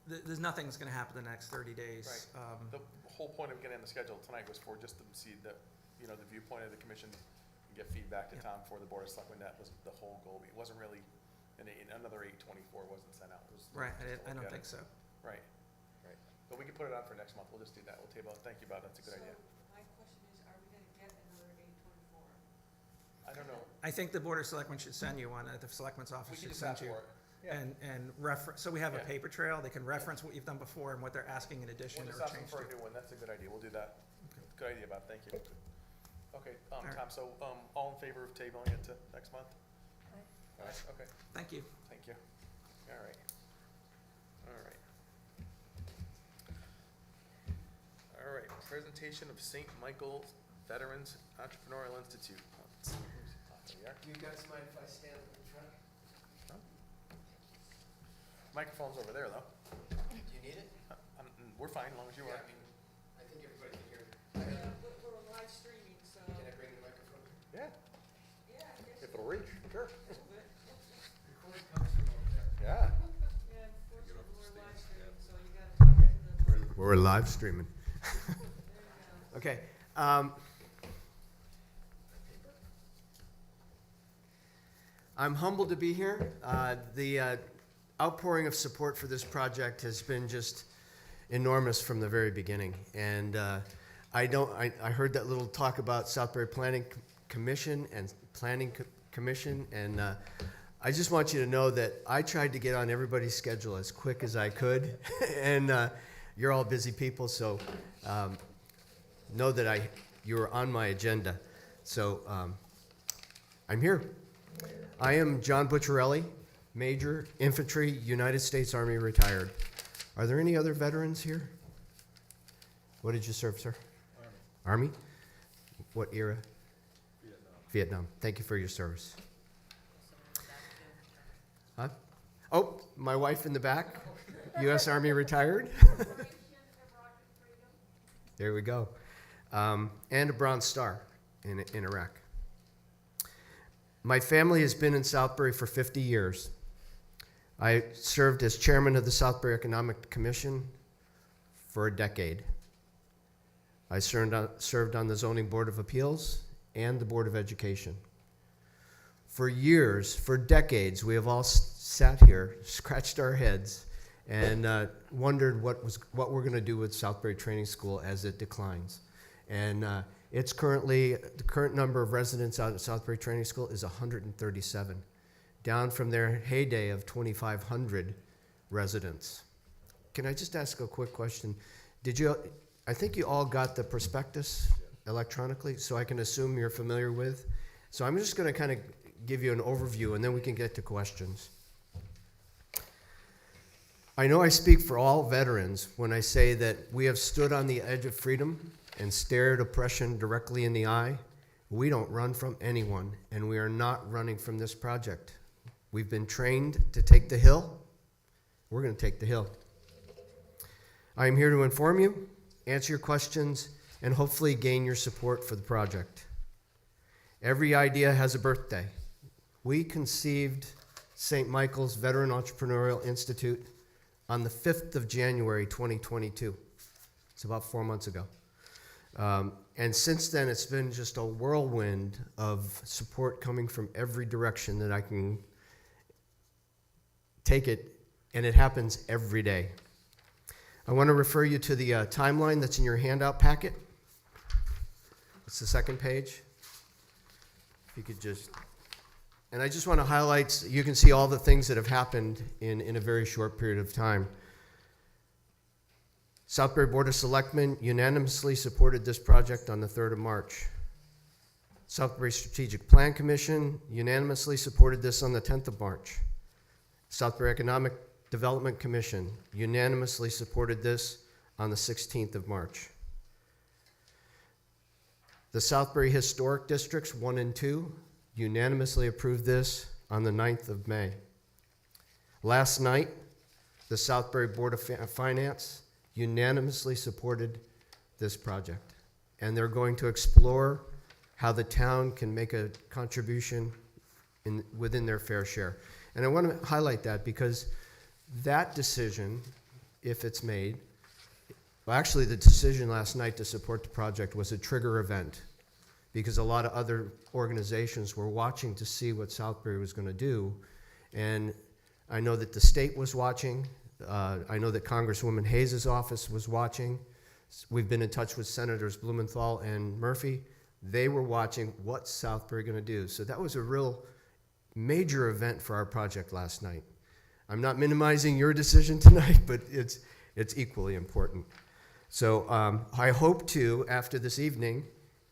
There's nothing that's gonna happen the next 30 days. Right. The whole point of getting on the schedule tonight was for just to see the, you know, the viewpoint of the commission, and get feedback to Yeah. Tom for the board of selectmen. That was the whole goal. It wasn't really, another 824 wasn't sent out. It was Right, just to I look don't at think it. so. Right. Right. But we can put it on for next month. We'll just do that. We'll table it. Thank you, Bob. That's a good idea. So my question is, are we gonna get another 824? I don't know. I think the Board of Selectmen should send you one, the Selectmen's We Office can should just send ask you. for it. Yeah. And reference, so we have a Yeah. paper trail, they can reference what you've done before and what they're asking in addition We'll or just ask them change for a to. new one. That's a good idea. We'll do that. Good idea, Bob. Thank you. Okay, right. Tom, so, all in favor of tabling it to next month? Aye. Aye, okay. Thank you. Thank you. All right. All right. All right, presentation of St. Michael's Veterans Entrepreneurial Institute. Let's see who's- there you are. Do you guys mind if I stand in front? Microphone's over there, though. Do you need it? We're fine, as long as you are. I think everybody can hear. Yeah, we're live streaming, so, Can I bring the microphone? Yeah, yeah, I guess. If it'll reach, sure. a little bit. Record comes from over there. Yeah. Yeah, unfortunately, we're live streaming, so you gotta talk to the, We're live streaming. there you go. Okay. I'm humbled to be here. The outpouring of support for this project has been just enormous from the very beginning. And I heard that little talk about Southbury Planning Commission and Planning Commission, and I just want you to know that I tried to get on everybody's schedule as quick as I could, and you're all busy people, so know that you're on my agenda. So I'm here. I am John Butcherelli, Major Infantry, United States Army, retired. Are there any other veterans here? What did you serve, sir? Army. What era? Vietnam. Thank you for your service. Huh? Oh, my wife in the back, U.S. Army retired. There we go. And a Bronze Star in Iraq. My family has been in Southbury for 50 years. I served as chairman of the Southbury Economic Commission for a decade. I served on the Zoning Board of Appeals and the Board of Education. For years, for decades, we have all sat here, scratched our heads, and wondered what we're going to do with Southbury Training School as it declines. And it's currently, the current number of residents out at Southbury Training School is 137, down from their heyday of 2,500 residents. Can I just ask a quick question? I think you all got the prospectus electronically, so I can assume you're familiar with. So I'm just going to kind of give you an overview, and then we can get to questions. I know I speak for all veterans when I say that we have stood on the edge of freedom and stared oppression directly in the eye. We don't run from anyone, and we are not running from this project. We've been trained to take the hill. We're going to take the hill. I am here to inform you, answer your questions, and hopefully gain your support for the project. Every idea has a birthday. We conceived St. Michael's Veteran Entrepreneurial Institute on the 5th of January, 2022. It's about 4 months ago. And since then, it's been just a whirlwind of support coming from every direction that I can take it, and it happens every day. I want to refer you to the timeline that's in your handout packet. It's the second page. If you could just, and I just want to highlight, you can see all the things that have happened in a very short period of time. Southbury Board of Selectmen unanimously supported this project on the 3rd of March. Southbury Strategic Plan Commission unanimously supported this on the 10th of March. Southbury Economic Development Commission unanimously supported this on the 16th of March. The Southbury Historic Districts 1 and 2 unanimously approved this on the 9th of May. Last night, the Southbury Board of Finance unanimously supported this project, and they're going to explore how the town can make a contribution within their fair share. And I want to highlight that because that decision, if it's made, well, actually the decision last night to support the project was a trigger event because a lot of other organizations were watching to see what Southbury was going to do. And I know that the state was watching. I know that Congresswoman Hayes' office was watching. We've been in touch with Senators Blumenthal and Murphy. They were watching what's Southbury going to do. So that was a real major event for our project last night. I'm not minimizing your decision tonight, but it's equally important. So I hope to, after this evening,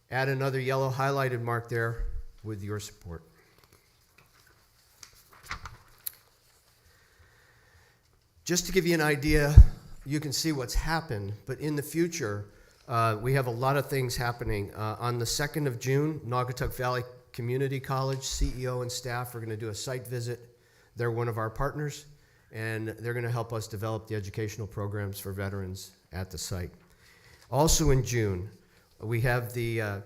add another yellow highlighted mark there with your support. Just to give you an idea, you can see what's happened, but in the future, we have a lot of things happening. On the 2nd of June, Naugatuck Valley Community College CEO and staff are going to do a site visit. They're one of our partners, and they're going to help us develop the educational programs for veterans at the site. Also in June, we have the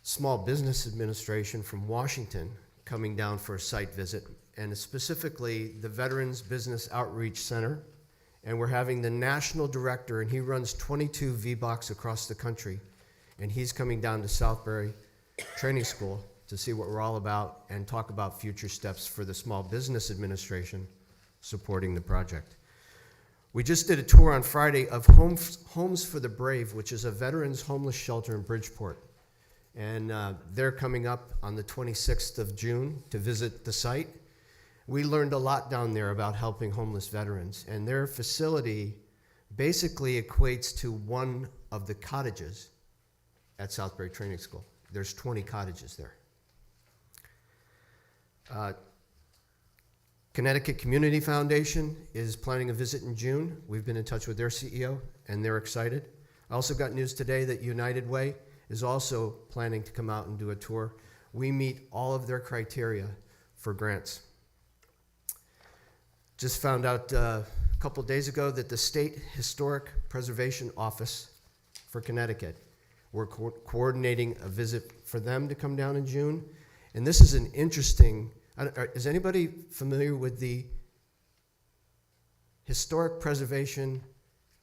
Small Business Administration from Washington coming down for a site visit, and specifically the Veterans Business Outreach Center. And we're having the national director, and he runs 22 VBOCs across the country, and he's coming down to Southbury Training School to see what we're all about and talk about future steps for the Small Business Administration supporting the project. We just did a tour on Friday of Homes for the Brave, which is a veterans homeless shelter in Bridgeport. And they're coming up on the 26th of June to visit the site. We learned a lot down there about helping homeless veterans, and their facility basically equates to one of the cottages at Southbury Training School. There's 20 cottages there. Connecticut Community Foundation is planning a visit in June. We've been in touch with their CEO, and they're excited. I also got news today that United Way is also planning to come out and do a tour. We meet all of their criteria for grants. Just found out a couple days ago that the State Historic Preservation Office for Connecticut, we're coordinating a visit for them to come down in June. And this is an interesting, is anybody familiar with the Historic Preservation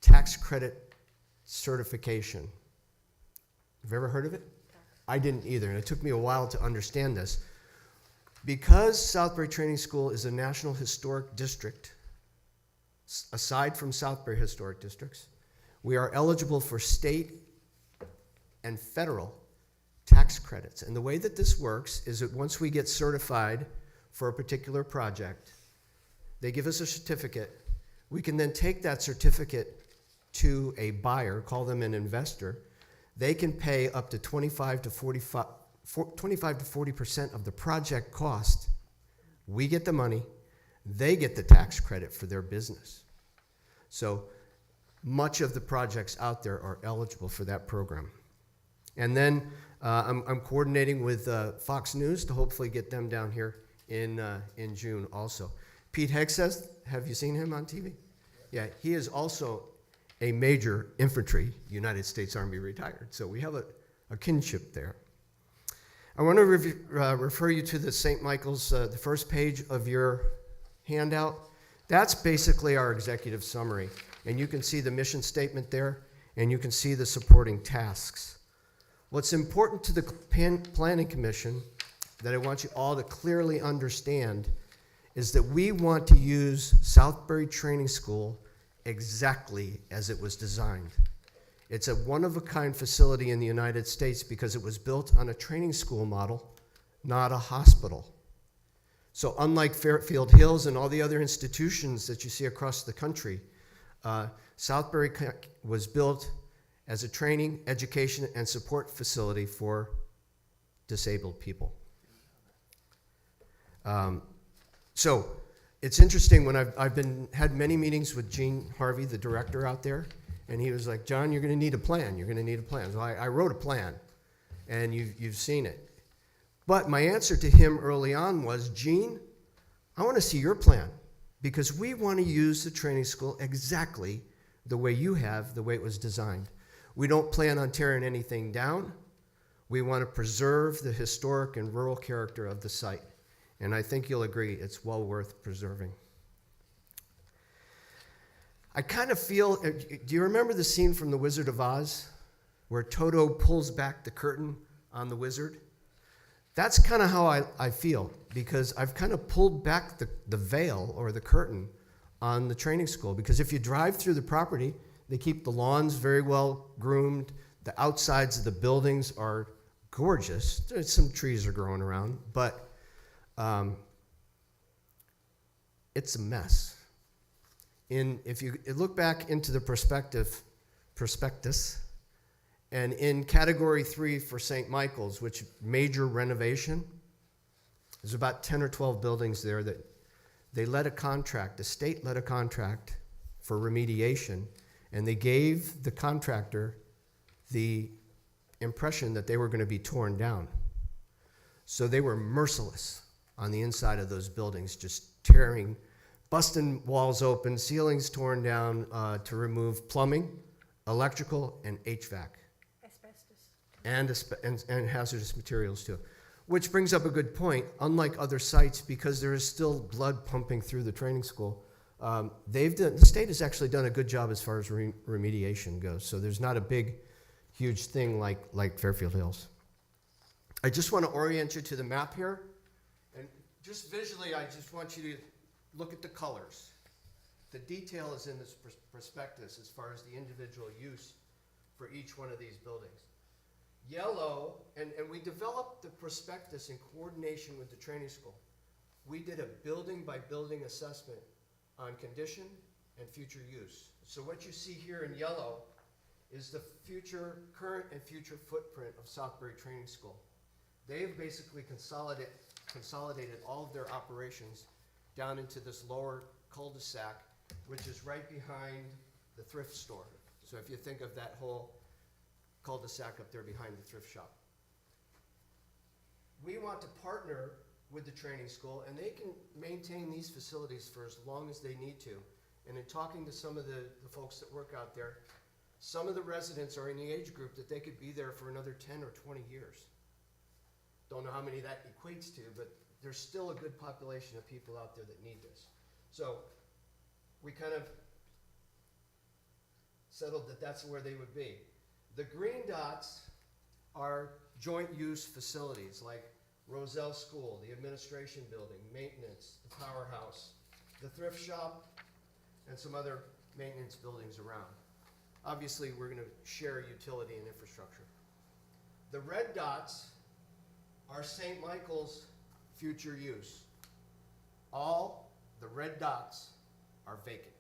Tax Credit Certification? Have you ever heard of it? I didn't either, and it took me a while to understand this. Because Southbury Training School is a National Historic District, aside from Southbury Historic Districts, we are eligible for state and federal tax credits. And the way that this works is that once we get certified for a particular project, they give us a certificate. We can then take that certificate to a buyer, call them an investor. They can pay up to 25 to 40% of the project cost. We get the money, they get the tax credit for their business. So much of the projects out there are eligible for that program. And then I'm coordinating with Fox News to hopefully get them down here in June also. Pete Hegseth, have you seen him on TV? Yeah, he is also a major infantry United States Army retired. So we have a kinship there. I want to refer you to the St. Michael's, the first page of your handout. That's basically our executive summary. And you can see the mission statement there. and you can see the supporting tasks. What's important to the Planning Commission that I want you all to clearly understand is that we want to use Southbury Training School exactly as it was designed. It's a one-of-a-kind facility in the United States because it was built on a training school model, not a hospital. So unlike Fairfield Hills and all the other institutions that you see across the country, Southbury was built as a training, education, and support facility for disabled people. So it's interesting when I've had many meetings with Gene Harvey, the director out there, and he was like, John, you're going to need a plan. You're going to need a plan. So I wrote a plan, and you've seen it. But my answer to him early on was, Gene, I want to see your plan because we want to use the training school exactly the way you have, the way it was designed. We don't plan on tearing anything down. We want to preserve the historic and rural character of the site. And I think you'll agree it's well worth preserving. I kind of feel, do you remember the scene from The Wizard of Oz where Toto pulls back the curtain on the wizard? That's kind of how I feel, because I've kind of pulled back the veil or the curtain on the training school. Because if you drive through the property, they keep the lawns very well groomed. The outsides of the buildings are gorgeous. Some trees are growing around, but it's a mess. If you look back into the prospectus, and in category 3 for St. Michael's, which major renovation, there's about 10 or 12 buildings there that they let a contract, the state let a contract for remediation, and they gave the contractor the impression that they were going to be torn down. So they were merciless on the inside of those buildings, just busting walls open, ceilings torn down to remove plumbing, electrical, and HVAC. And hazardous materials too. Which brings up a good point. Unlike other sites, because there is still blood pumping through the training school, the state has actually done a good job as far as remediation goes. So there's not a big, huge thing like Fairfield Hills. I just want to orient you to the map here. And just visually, I just want you to look at the colors. The detail is in this prospectus as far as the individual use for each one of these buildings. Yellow, and we developed the prospectus in coordination with the training school. We did a building by building assessment on condition and future use. So what you see here in yellow is the current and future footprint of Southbury Training School. They've basically consolidated all of their operations down into this lower cul-de-sac, which is right behind the thrift store. So if you think of that whole cul-de-sac up there behind the thrift shop. We want to partner with the training school, and they can maintain these facilities for as long as they need to. And in talking to some of the folks that work out there, some of the residents are in the age group that they could be there for another 10 or 20 years. Don't know how many that equates to, but there's still a good population of people out there that need this. So we kind of settled that that's where they would be. The green dots are joint use facilities like Roselle School, the administration building, maintenance, the powerhouse, the thrift shop, and some other maintenance buildings around. Obviously, we're going to share utility and infrastructure. The red dots are St. Michael's future use. All the red dots are vacant.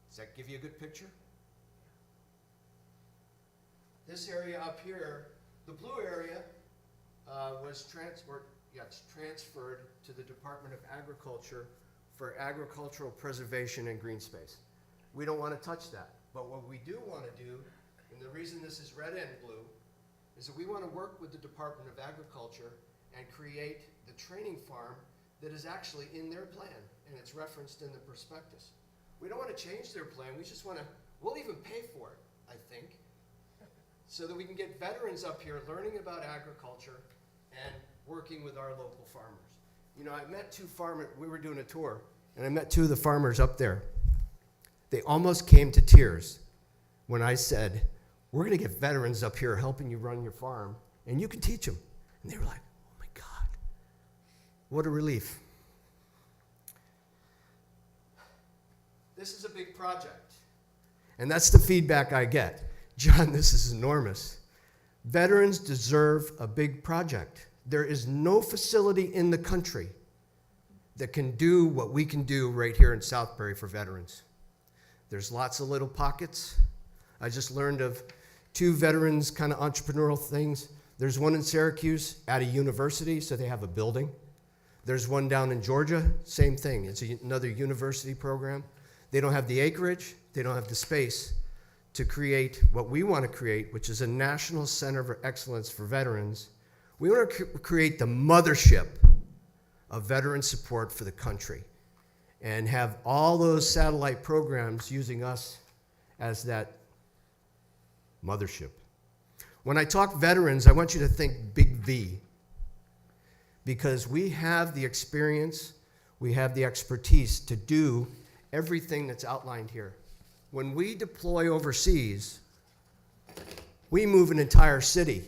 Does that give you a good picture? This area up here, the blue area, was transferred to the Department of Agriculture for agricultural preservation and green space. We don't want to touch that, but what we do want to do, and the reason this is red and blue, is that we want to work with the Department of Agriculture and create the training farm that is actually in their plan, and it's referenced in the prospectus. We don't want to change their plan, we just want to, we'll even pay for it, I think, so that we can get veterans up here learning about agriculture and working with our local farmers. You know, I met two farmers, we were doing a tour, and I met two of the farmers up there. They almost came to tears when I said, we're going to get veterans up here helping you run your farm, and you can teach them. And they were like, oh my God, what a relief. This is a big project. And that's the feedback I get. John, this is enormous. Veterans deserve a big project. There is no facility in the country that can do what we can do right here in Southbury for veterans. There's lots of little pockets. I just learned of 2 veterans kind of entrepreneurial things. There's one in Syracuse at a university, so they have a building. There's one down in Georgia, same thing. It's another university program. They don't have the acreage, they don't have the space to create what we want to create, which is a national center of excellence for veterans. We want to create the mothership of veteran support for the country and have all those satellite programs using us as that mothership. When I talk veterans, I want you to think big V, because we have the experience, we have the expertise to do everything that's outlined here. When we deploy overseas, we move an entire city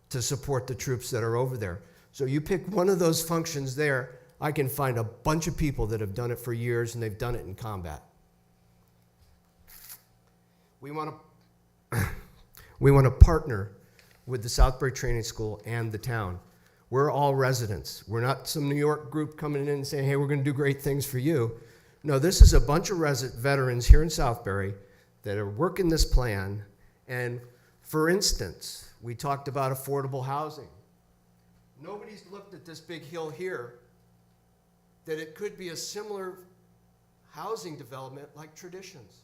to support the troops that are over there. So you pick one of those functions there, I can find a bunch of people that have done it for years, and they've done it in combat. We want to partner with the Southbury Training School and the town. We're all residents. We're not some New York group coming in and saying, hey, we're going to do great things for you. No, this is a bunch of veterans here in Southbury that are working this plan. And for instance, we talked about affordable housing. Nobody's looked at this big hill here, that it could be a similar housing development like Traditions,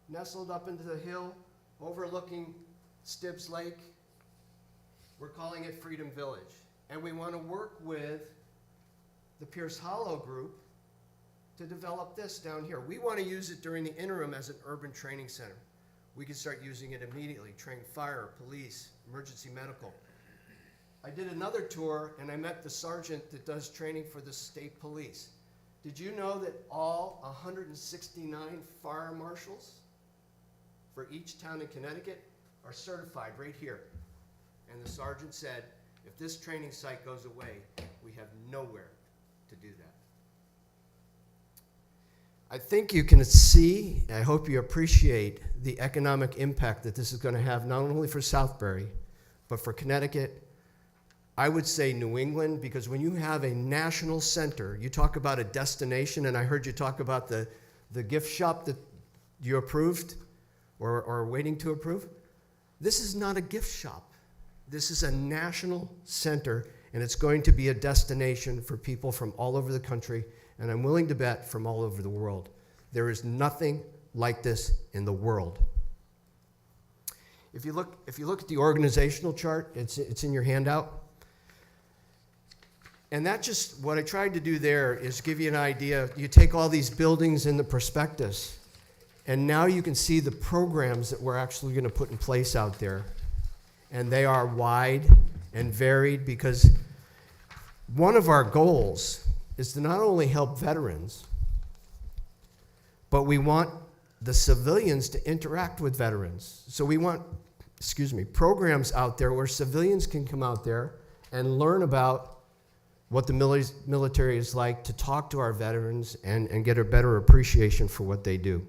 nestled up into the hill, overlooking Stibbs Lake. We're calling it Freedom Village. And we want to work with the Pierce Hollow group to develop this down here. We want to use it during the interim as an urban training center. We can start using it immediately, train fire, police, emergency medical. I did another tour, and I met the sergeant that does training for the state police. Did you know that all 169 fire marshals for each town in Connecticut are certified right here? And the sergeant said, if this training site goes away, we have nowhere to do that. I think you can see, I hope you appreciate the economic impact that this is going to have, not only for Southbury, but for Connecticut. I would say New England, because when you have a national center, you talk about a destination, and I heard you talk about the gift shop that you approved or are waiting to approve. This is not a gift shop. This is a national center, and it's going to be a destination for people from all over the country, and I'm willing to bet from all over the world. There is nothing like this in the world. If you look at the organizational chart, it's in your handout. And that just, what I tried to do there is give you an idea. You take all these buildings in the prospectus, and now you can see the programs that we're actually going to put in place out there. And they are wide and varied, because one of our goals is to not only help veterans, but we want the civilians to interact with veterans. So we want, programs out there where civilians can come out there and learn about what the military is like, to talk to our veterans and get a better appreciation for what they do.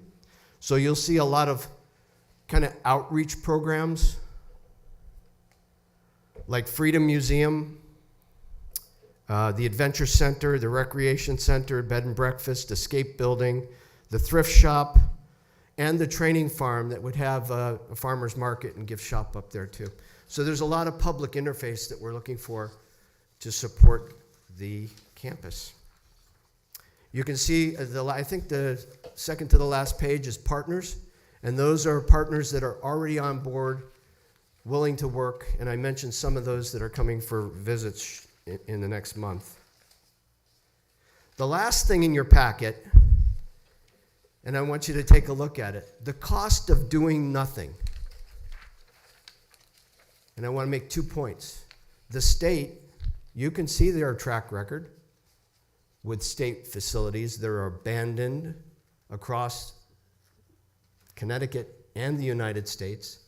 So you'll see a lot of kind of outreach programs like Freedom Museum, the Adventure Center, the Recreation Center, Bed and Breakfast, Escape Building, the Thrift Shop, and the Training Farm that would have a farmer's market and gift shop up there too. So there's a lot of public interface that we're looking for to support the campus. You can see, I think the second to the last page is partners, and those are partners that are already on board, willing to work, and I mentioned some of those that are coming for visits in the next month. The last thing in your packet, and I want you to take a look at it, the cost of doing nothing. And I want to make 2 points. The state, you can see their track record with state facilities that are abandoned across Connecticut and the United States.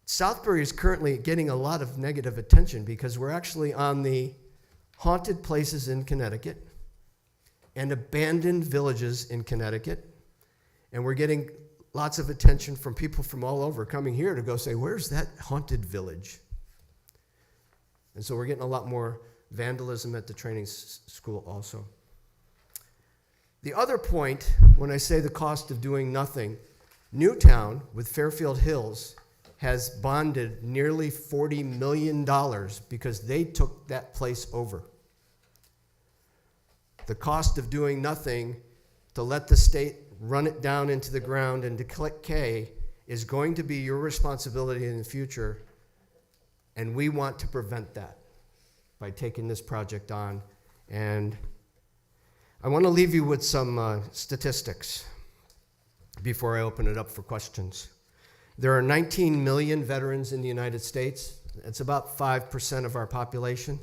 Southbury is currently getting a lot of negative attention because we're actually on the haunted places in Connecticut and abandoned villages in Connecticut. And we're getting lots of attention from people from all over coming here to go say, where's that haunted village? And so we're getting a lot more vandalism at the training school also. The other point, when I say the cost of doing nothing, Newtown with Fairfield Hills has bonded nearly $40 million because they took that place over. The cost of doing nothing to let the state run it down into the ground and decay is going to be your responsibility in the future, and we want to prevent that by taking this project on. And I want to leave you with some statistics before I open it up for questions. There are 19 million veterans in the United States. It's about 5% of our population.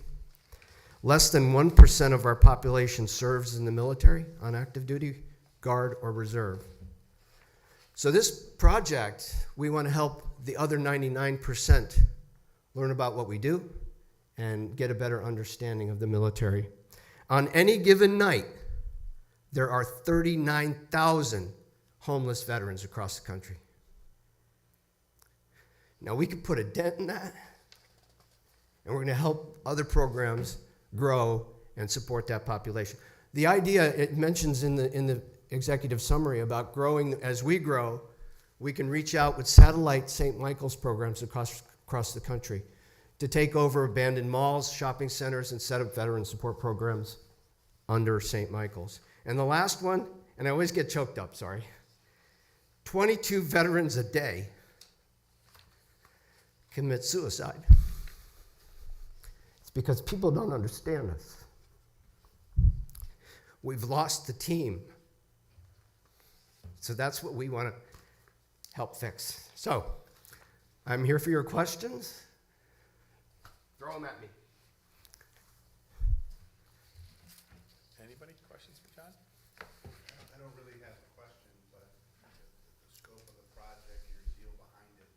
Less than 1% of our population serves in the military on active duty, Guard, or Reserve. So this project, we want to help the other 99% learn about what we do and get a better understanding of the military. On any given night, there are 39,000 homeless veterans across the country. Now, we could put a dent in that, and we're going to help other programs grow and support that population. The idea, it mentions in the executive summary about growing. As we grow, we can reach out with satellite St. Michael's programs across the country to take over abandoned malls, shopping centers, and set up veteran support programs under St. Michael's. And the last one, and I always get choked up, sorry, 22 veterans a day commit suicide. It's because people don't understand us. We've lost the team. So that's what we want to help fix. So I'm here for your questions. Throw them at me. Anybody? Questions for John? I don't really have a question, but the scope of the project, your zeal behind it, is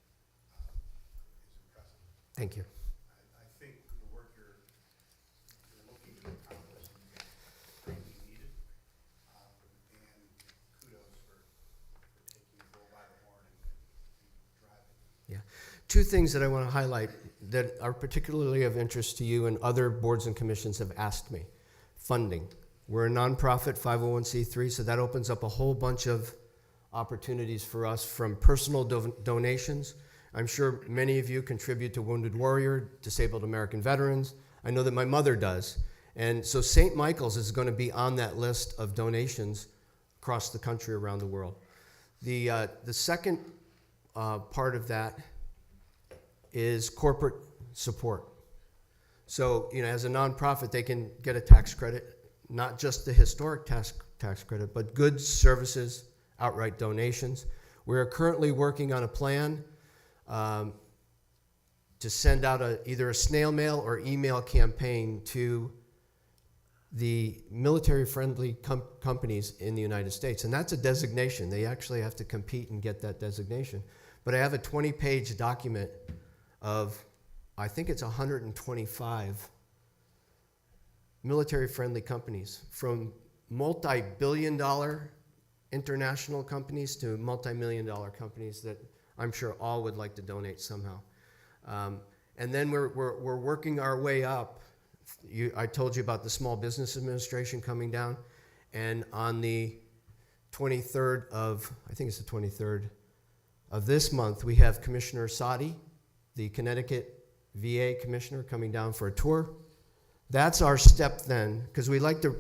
impressive. Thank you. I think the work you're looking to accomplish is greatly needed, and kudos for taking the bull by the horn and driving. Yeah. Two things that I want to highlight that are particularly of interest to you and other boards and commissions have asked me. Funding. We're a nonprofit 501c3, so that opens up a whole bunch of opportunities for us, from personal donations. I'm sure many of you contribute to Wounded Warrior, Disabled American Veterans. I know that my mother does. And so St. Michael's is going to be on that list of donations across the country, around the world. The second part of that is corporate support. So, as a nonprofit, they can get a tax credit, not just the historic tax credit, but goods, services, outright donations. We're currently working on a plan to send out either a snail mail or email campaign to the military-friendly companies in the United States. And that's a designation. They actually have to compete and get that designation. But I have a 20-page document of, I think it's 125 military-friendly companies, from multi-billion-dollar international companies to multi-million-dollar companies that I'm sure all would like to donate somehow. And then we're working our way up. I told you about the Small Business Administration coming down, and on the 23rd of, I think it's the 23rd of this month, we have Commissioner Sadi, the Connecticut VA commissioner, coming down for a tour. That's our step then, because we like to,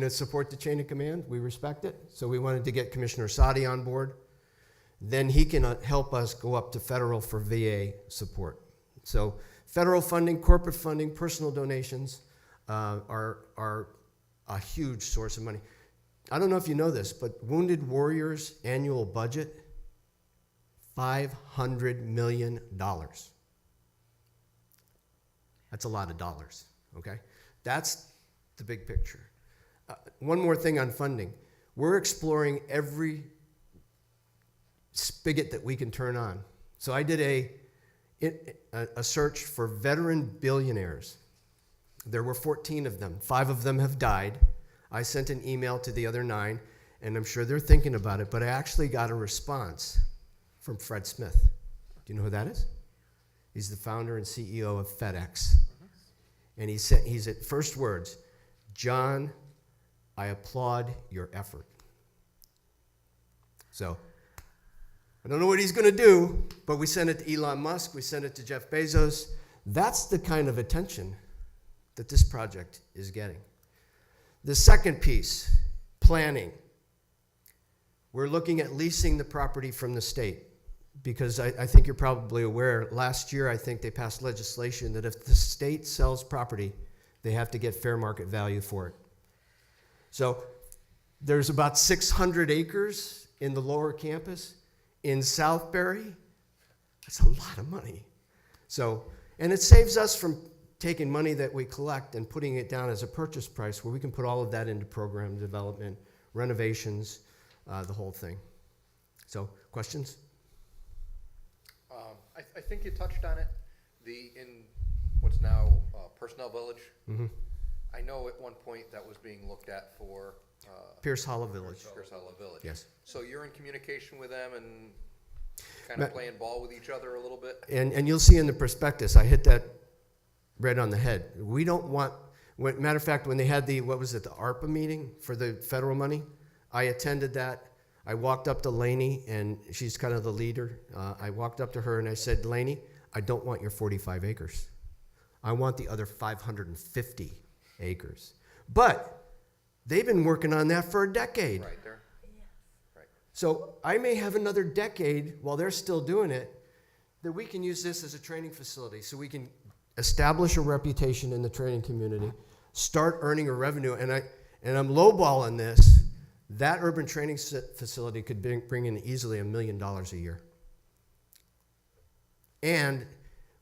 support the chain of command. We respect it. So we wanted to get Commissioner Sadi on board. Then he can help us go up to federal for VA support. So federal funding, corporate funding, personal donations are a huge source of money. I don't know if you know this, but Wounded Warrior's annual budget, $500 million. That's a lot of dollars, okay? That's the big picture. One more thing on funding. we're exploring every spigot that we can turn on. So I did a search for veteran billionaires. There were 14 of them. 5 of them have died. I sent an email to the other 9, and I'm sure they're thinking about it, but I actually got a response from Fred Smith. Do you know who that is? He's the founder and CEO of FedEx. And he said, he's at first words, "John, I applaud your effort." So, I don't know what he's going to do, but we sent it to Elon Musk, we sent it to Jeff Bezos. That's the kind of attention that this project is getting. The second piece, planning. We're looking at leasing the property from the state, because I think you're probably aware, last year I think they passed legislation that if the state sells property, they have to get fair market value for it. So there's about 600 acres in the lower campus. In Southbury, that's a lot of money. So, and it saves us from taking money that we collect and putting it down as a purchase price, where we can put all of that into program development, renovations, the whole thing. So, questions? I think you touched on it. In what's now Personnel Village. Mm-hmm. I know at one point that was being looked at for Pierce Hollow Village. Pierce Hollow Village. Yes. So you're in communication with them and kind of playing ball with each other a little bit? And you'll see in the prospectus, I hit that right on the head. We don't want, matter of fact, when they had the ARPA meeting for the federal money, I attended that. I walked up to Lainey, and she's kind of the leader. I walked up to her and I said, "Lainey, I don't want your 45 acres. I want the other 550 acres. But they've been working on that for a decade. Right there. Right. So I may have another decade while they're still doing it that we can use this as a training facility, so we can establish a reputation in the training community, start earning a revenue. And I'm lowballing this. That urban training facility could bring in easily $1 million a year. And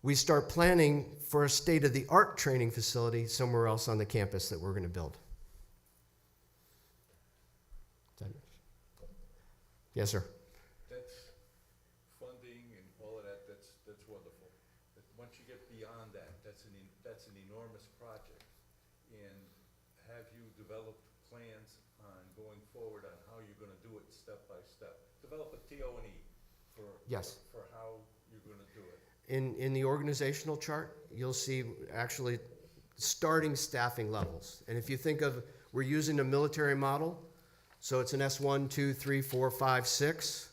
we start planning for a state-of-the-art training facility somewhere else on the campus that we're going to build. Yes, sir. That's funding and all of that, that's wonderful. But once you get beyond that, that's an enormous project. And have you developed plans on going forward on how you're gonna do it step by step? Develop a TO&E Yes. for how you're gonna do it. In the organizational chart, you'll see actually starting staffing levels. And if you think of, we're using a military model, so it's an S1, 2, 3, 4, 5, 6,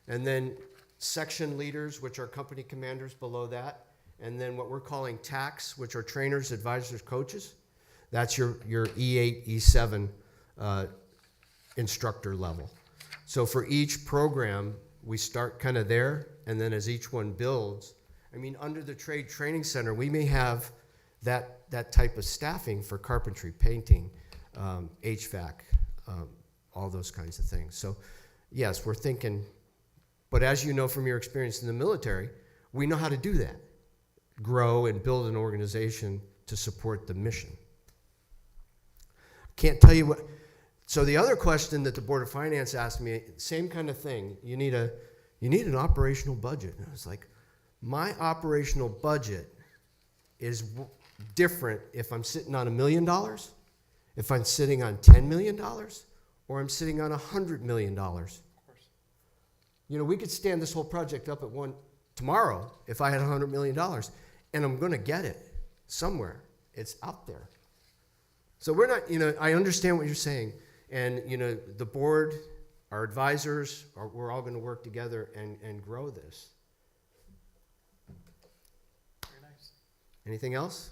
and then section leaders, which are company commanders below that, and then what we're calling TACs, which are trainers, advisors, coaches. That's your E8, E7 instructor level. So for each program, we start kind of there, and then as each one builds, I mean, under the Trade Training Center, we may have that type of staffing for carpentry, painting, HVAC, all those kinds of things. So yes, we're thinking, but as you know from your experience in the military, we know how to do that. Grow and build an organization to support the mission. Can't tell you what, so the other question that the Board of Finance asked me, same kind of thing, you need an operational budget. And I was like, my operational budget is different if I'm sitting on $1 million, if I'm sitting on $10 million, or I'm sitting on $100 million. Of course. You know, we could stand this whole project up at one tomorrow if I had $100 million, and I'm going to get it somewhere. It's out there. So we're not, you know, I understand what you're saying, and, you know, the board, our advisors, we're all going to work together and grow this. Very nice. Anything else?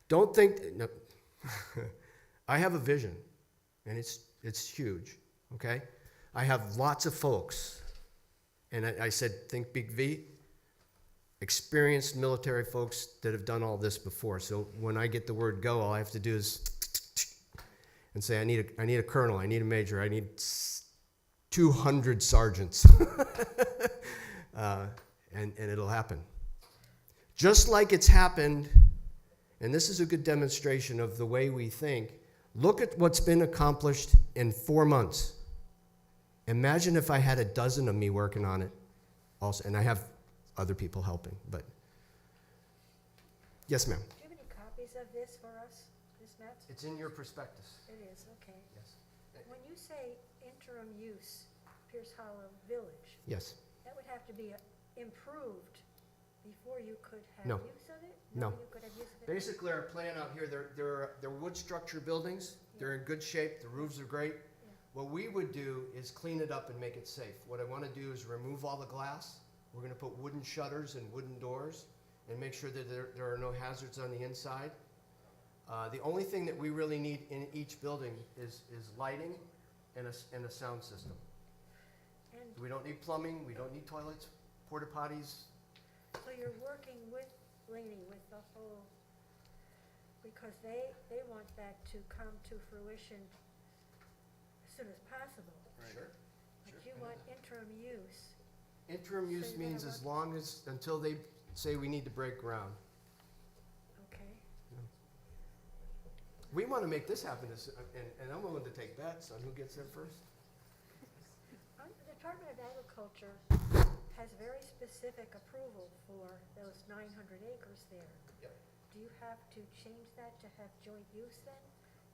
Don't think, no. I have a vision, and it's huge, okay? I have lots of folks, and I said, think Big V, experienced military folks that have done all this before. So when I get the word go, all I have to do is and say, I need a colonel, I need a major, I need 200 sergeants, and it'll happen. Just like it's happened, and this is a good demonstration of the way we think, Look at what's been accomplished in 4 months. Imagine if I had a dozen of me working on it also, and I have other people helping, but. Yes, ma'am. Do you have any copies of this for us, Ms. Metz? It's in your prospectus. It is, okay. Yes. When you say interim use, Pierce Hollow Village, Yes. that would have to be improved before you could have No. use of it? No. You could have use of it? Basically, our plan out here, they're wood structure buildings. They're in good shape. The roofs are great. Yeah. What we would do is clean it up and make it safe. What I want to do is remove all the glass. We're going to put wooden shutters and wooden doors and make sure that there are no hazards on the inside. The only thing that we really need in each building is lighting and a sound system. And We don't need plumbing. We don't need toilets, porta potties. so you're working with Laney, with the whole, because they want that to come to fruition as soon as possible. Sure. But you want interim use. Interim So use you're gonna means as long as, until they say we need to break ground. Okay. We want to make this happen, and I'm willing to take bets on who gets there first. The Department of Agriculture has very specific approval for those 900 acres there. Yep. Do you have to change that to have joint use then?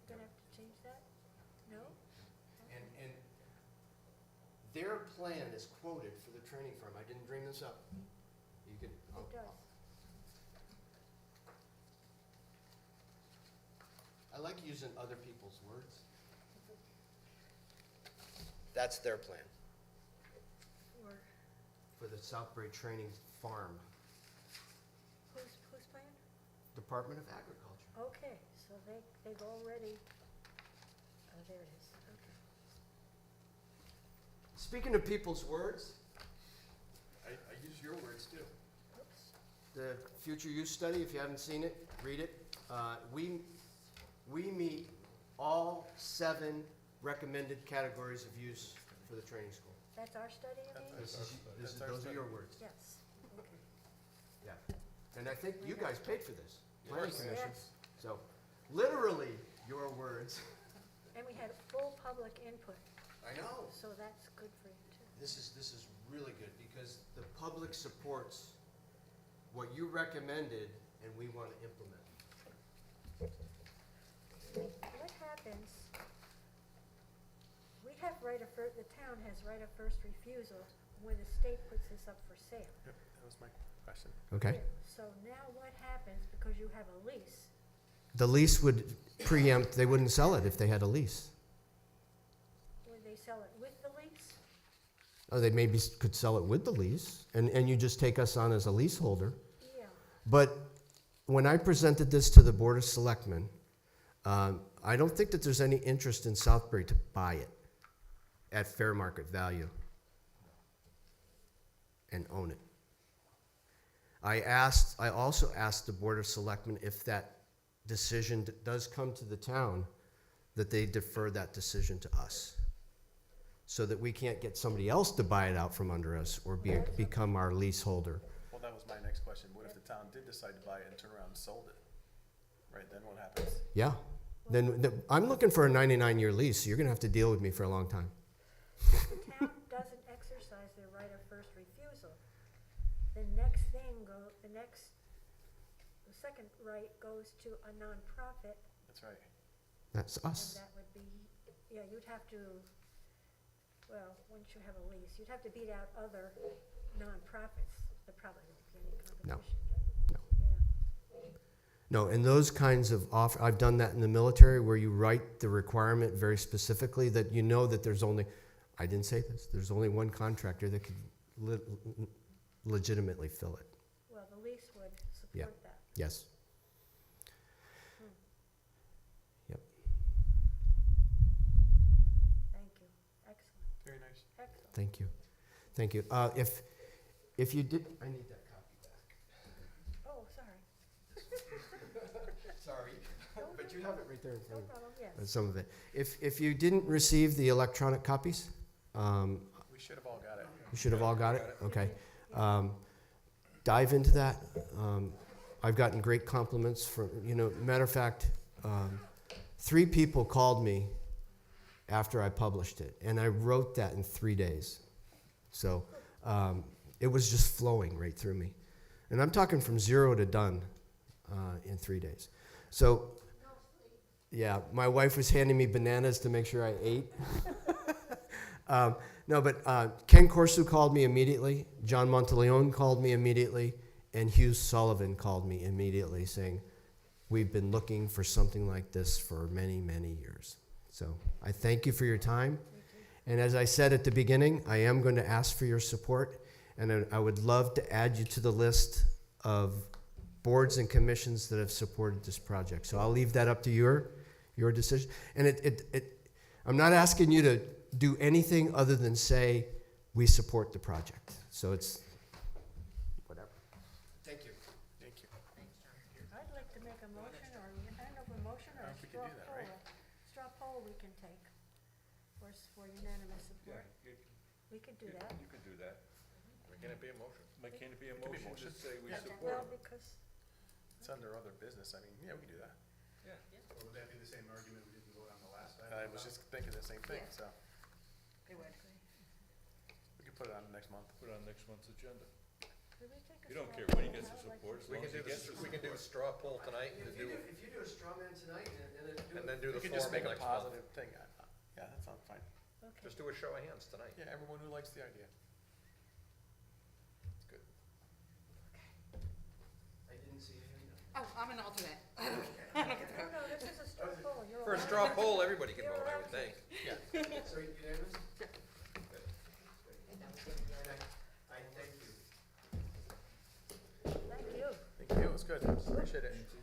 You're gonna have to change that? No? And their plan is quoted for the training firm. I didn't dream this up. You can. It does. I like using other people's words. That's their plan Or for the Southbury Training Farm, whose plan? Department of Agriculture. Okay, so they've already, there it is, okay. Speaking of people's words, I use your words too. Oops. The future use study, if you haven't seen it, read it. We meet all 7 recommended categories of use for the training school. That's our study, you mean? Those are your words. Yes, okay. Yeah. And I think you guys paid for this, planning Yes. commission. Yes. So, literally, your words. And we had full public input, I know. so that's good for you too. This is really good because the public supports what you recommended and we want to implement. What happens, we have the town has right of first refusal when the state puts this up for sale. Yep, that was my question. Okay. So now what happens, because you have a lease, The lease would preempt, they wouldn't sell it if they had a lease. when they sell it with the lease? Oh, they maybe could sell it with the lease and you just take us on as a leaseholder. Yeah, But when I presented this to the Board of Selectmen, I don't think that there's any interest in Southbury to buy it at fair market value and own it. I also asked the Board of Selectmen if that decision does come to the town, that they defer that decision to us, so that we can't get somebody else to buy it out from under us or become our leaseholder. Well, that was my next question. What if the town did decide to buy it and turn around and sold it? Right, then what happens? Yeah. Then I'm looking for a 99-year lease, so you're going to have to deal with me for a long time. if the town doesn't exercise their right of first refusal, the second right goes to a nonprofit, That's right. That's and us. that would be, yeah, you'd have to, well, once you have a lease, you'd have to beat out other nonprofits. There probably won't be any No. competition. No. Yeah. No, and those kinds of I've done that in the military where you write the requirement very specifically that you know that there's only, I didn't say this, there's only one contractor that could legitimately fill it. Well, the lease would Yeah. support that. Yes. Yep. Thank you. Excellent, Very nice. excellent. Thank you. Thank you. If you did, I need that copy back. Oh, sorry. Sorry, but you have it right there in No front of you. problem, yes. Some of it. If you didn't receive the electronic copies, We should have all got it. you should have all got it? Okay. Dive into that. I've gotten great compliments from, matter of fact, 3 people called me after I published it, and I wrote that in 3 days. So it was just flowing right through me. And I'm talking from 0 to done in 3 days. So, yeah, my wife was handing me bananas to make sure I ate. No, but Ken Corsu called me immediately, John Monteleone called me immediately, and Hugh Sullivan called me immediately saying, we've been looking for something like this for many, many years. So I thank you for your time. And as I said at the beginning, I am going to ask for your support, and I would love to add you to the list of boards and commissions that have supported this project. So I'll leave that up to your decision. And I'm not asking you to do anything other than say, we support the project. So it's whatever. Thank you. Thank you. I'd like to make a motion, or I don't know if a motion or a we straw can do that, poll. right? Straw poll we can take for unanimous support. We could do that. You could do that. Can it be a motion? Can it be a It can be a motion to motion. say we Well, support? because, It's under other business. I mean, yeah, we can do that. Or would that be the same argument we didn't vote on the last I was just thinking the same thing, Yeah. so It would. we can put it on next month. Put it on next month's agenda. could we take a You don't straw care poll? when he gets the I would like support, to- as We long can as he do gets the we can do a support. straw poll tonight to do, If you do a straw man tonight and then do We the can just make formal a next month. positive thing. Yeah, that sounds fine. Okay. Just do a show of hands tonight. Yeah, everyone who likes the idea. It's good. I didn't see any. Oh, I'm an alternate. I don't get to No, vote. no, this is a straw poll. You're For a allowed straw to- poll, everybody can You're vote, I allowed would to. think. Yeah. So unanimous? I thank you. Thank you. Thank you. It's good. Appreciate it. Nancy,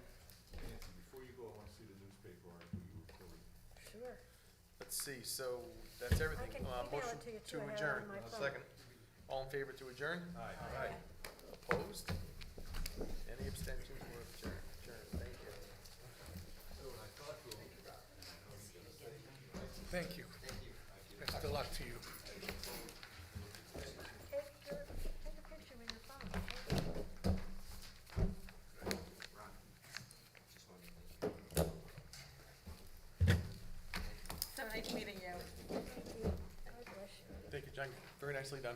before you go, I want to see the newspaper article you were quoting. Sure. Let's see. So that's everything. I can email Motion it to you to too. I have it adjourn. on my phone. Second. All in favor to adjourn? Aye. Opposed? Any abstentions? We're adjourned. Thank you. Thank you. Best of luck to you. Take a picture with your phone. So nice meeting you. Thank you. God bless you. Thank you, John. Very nicely done.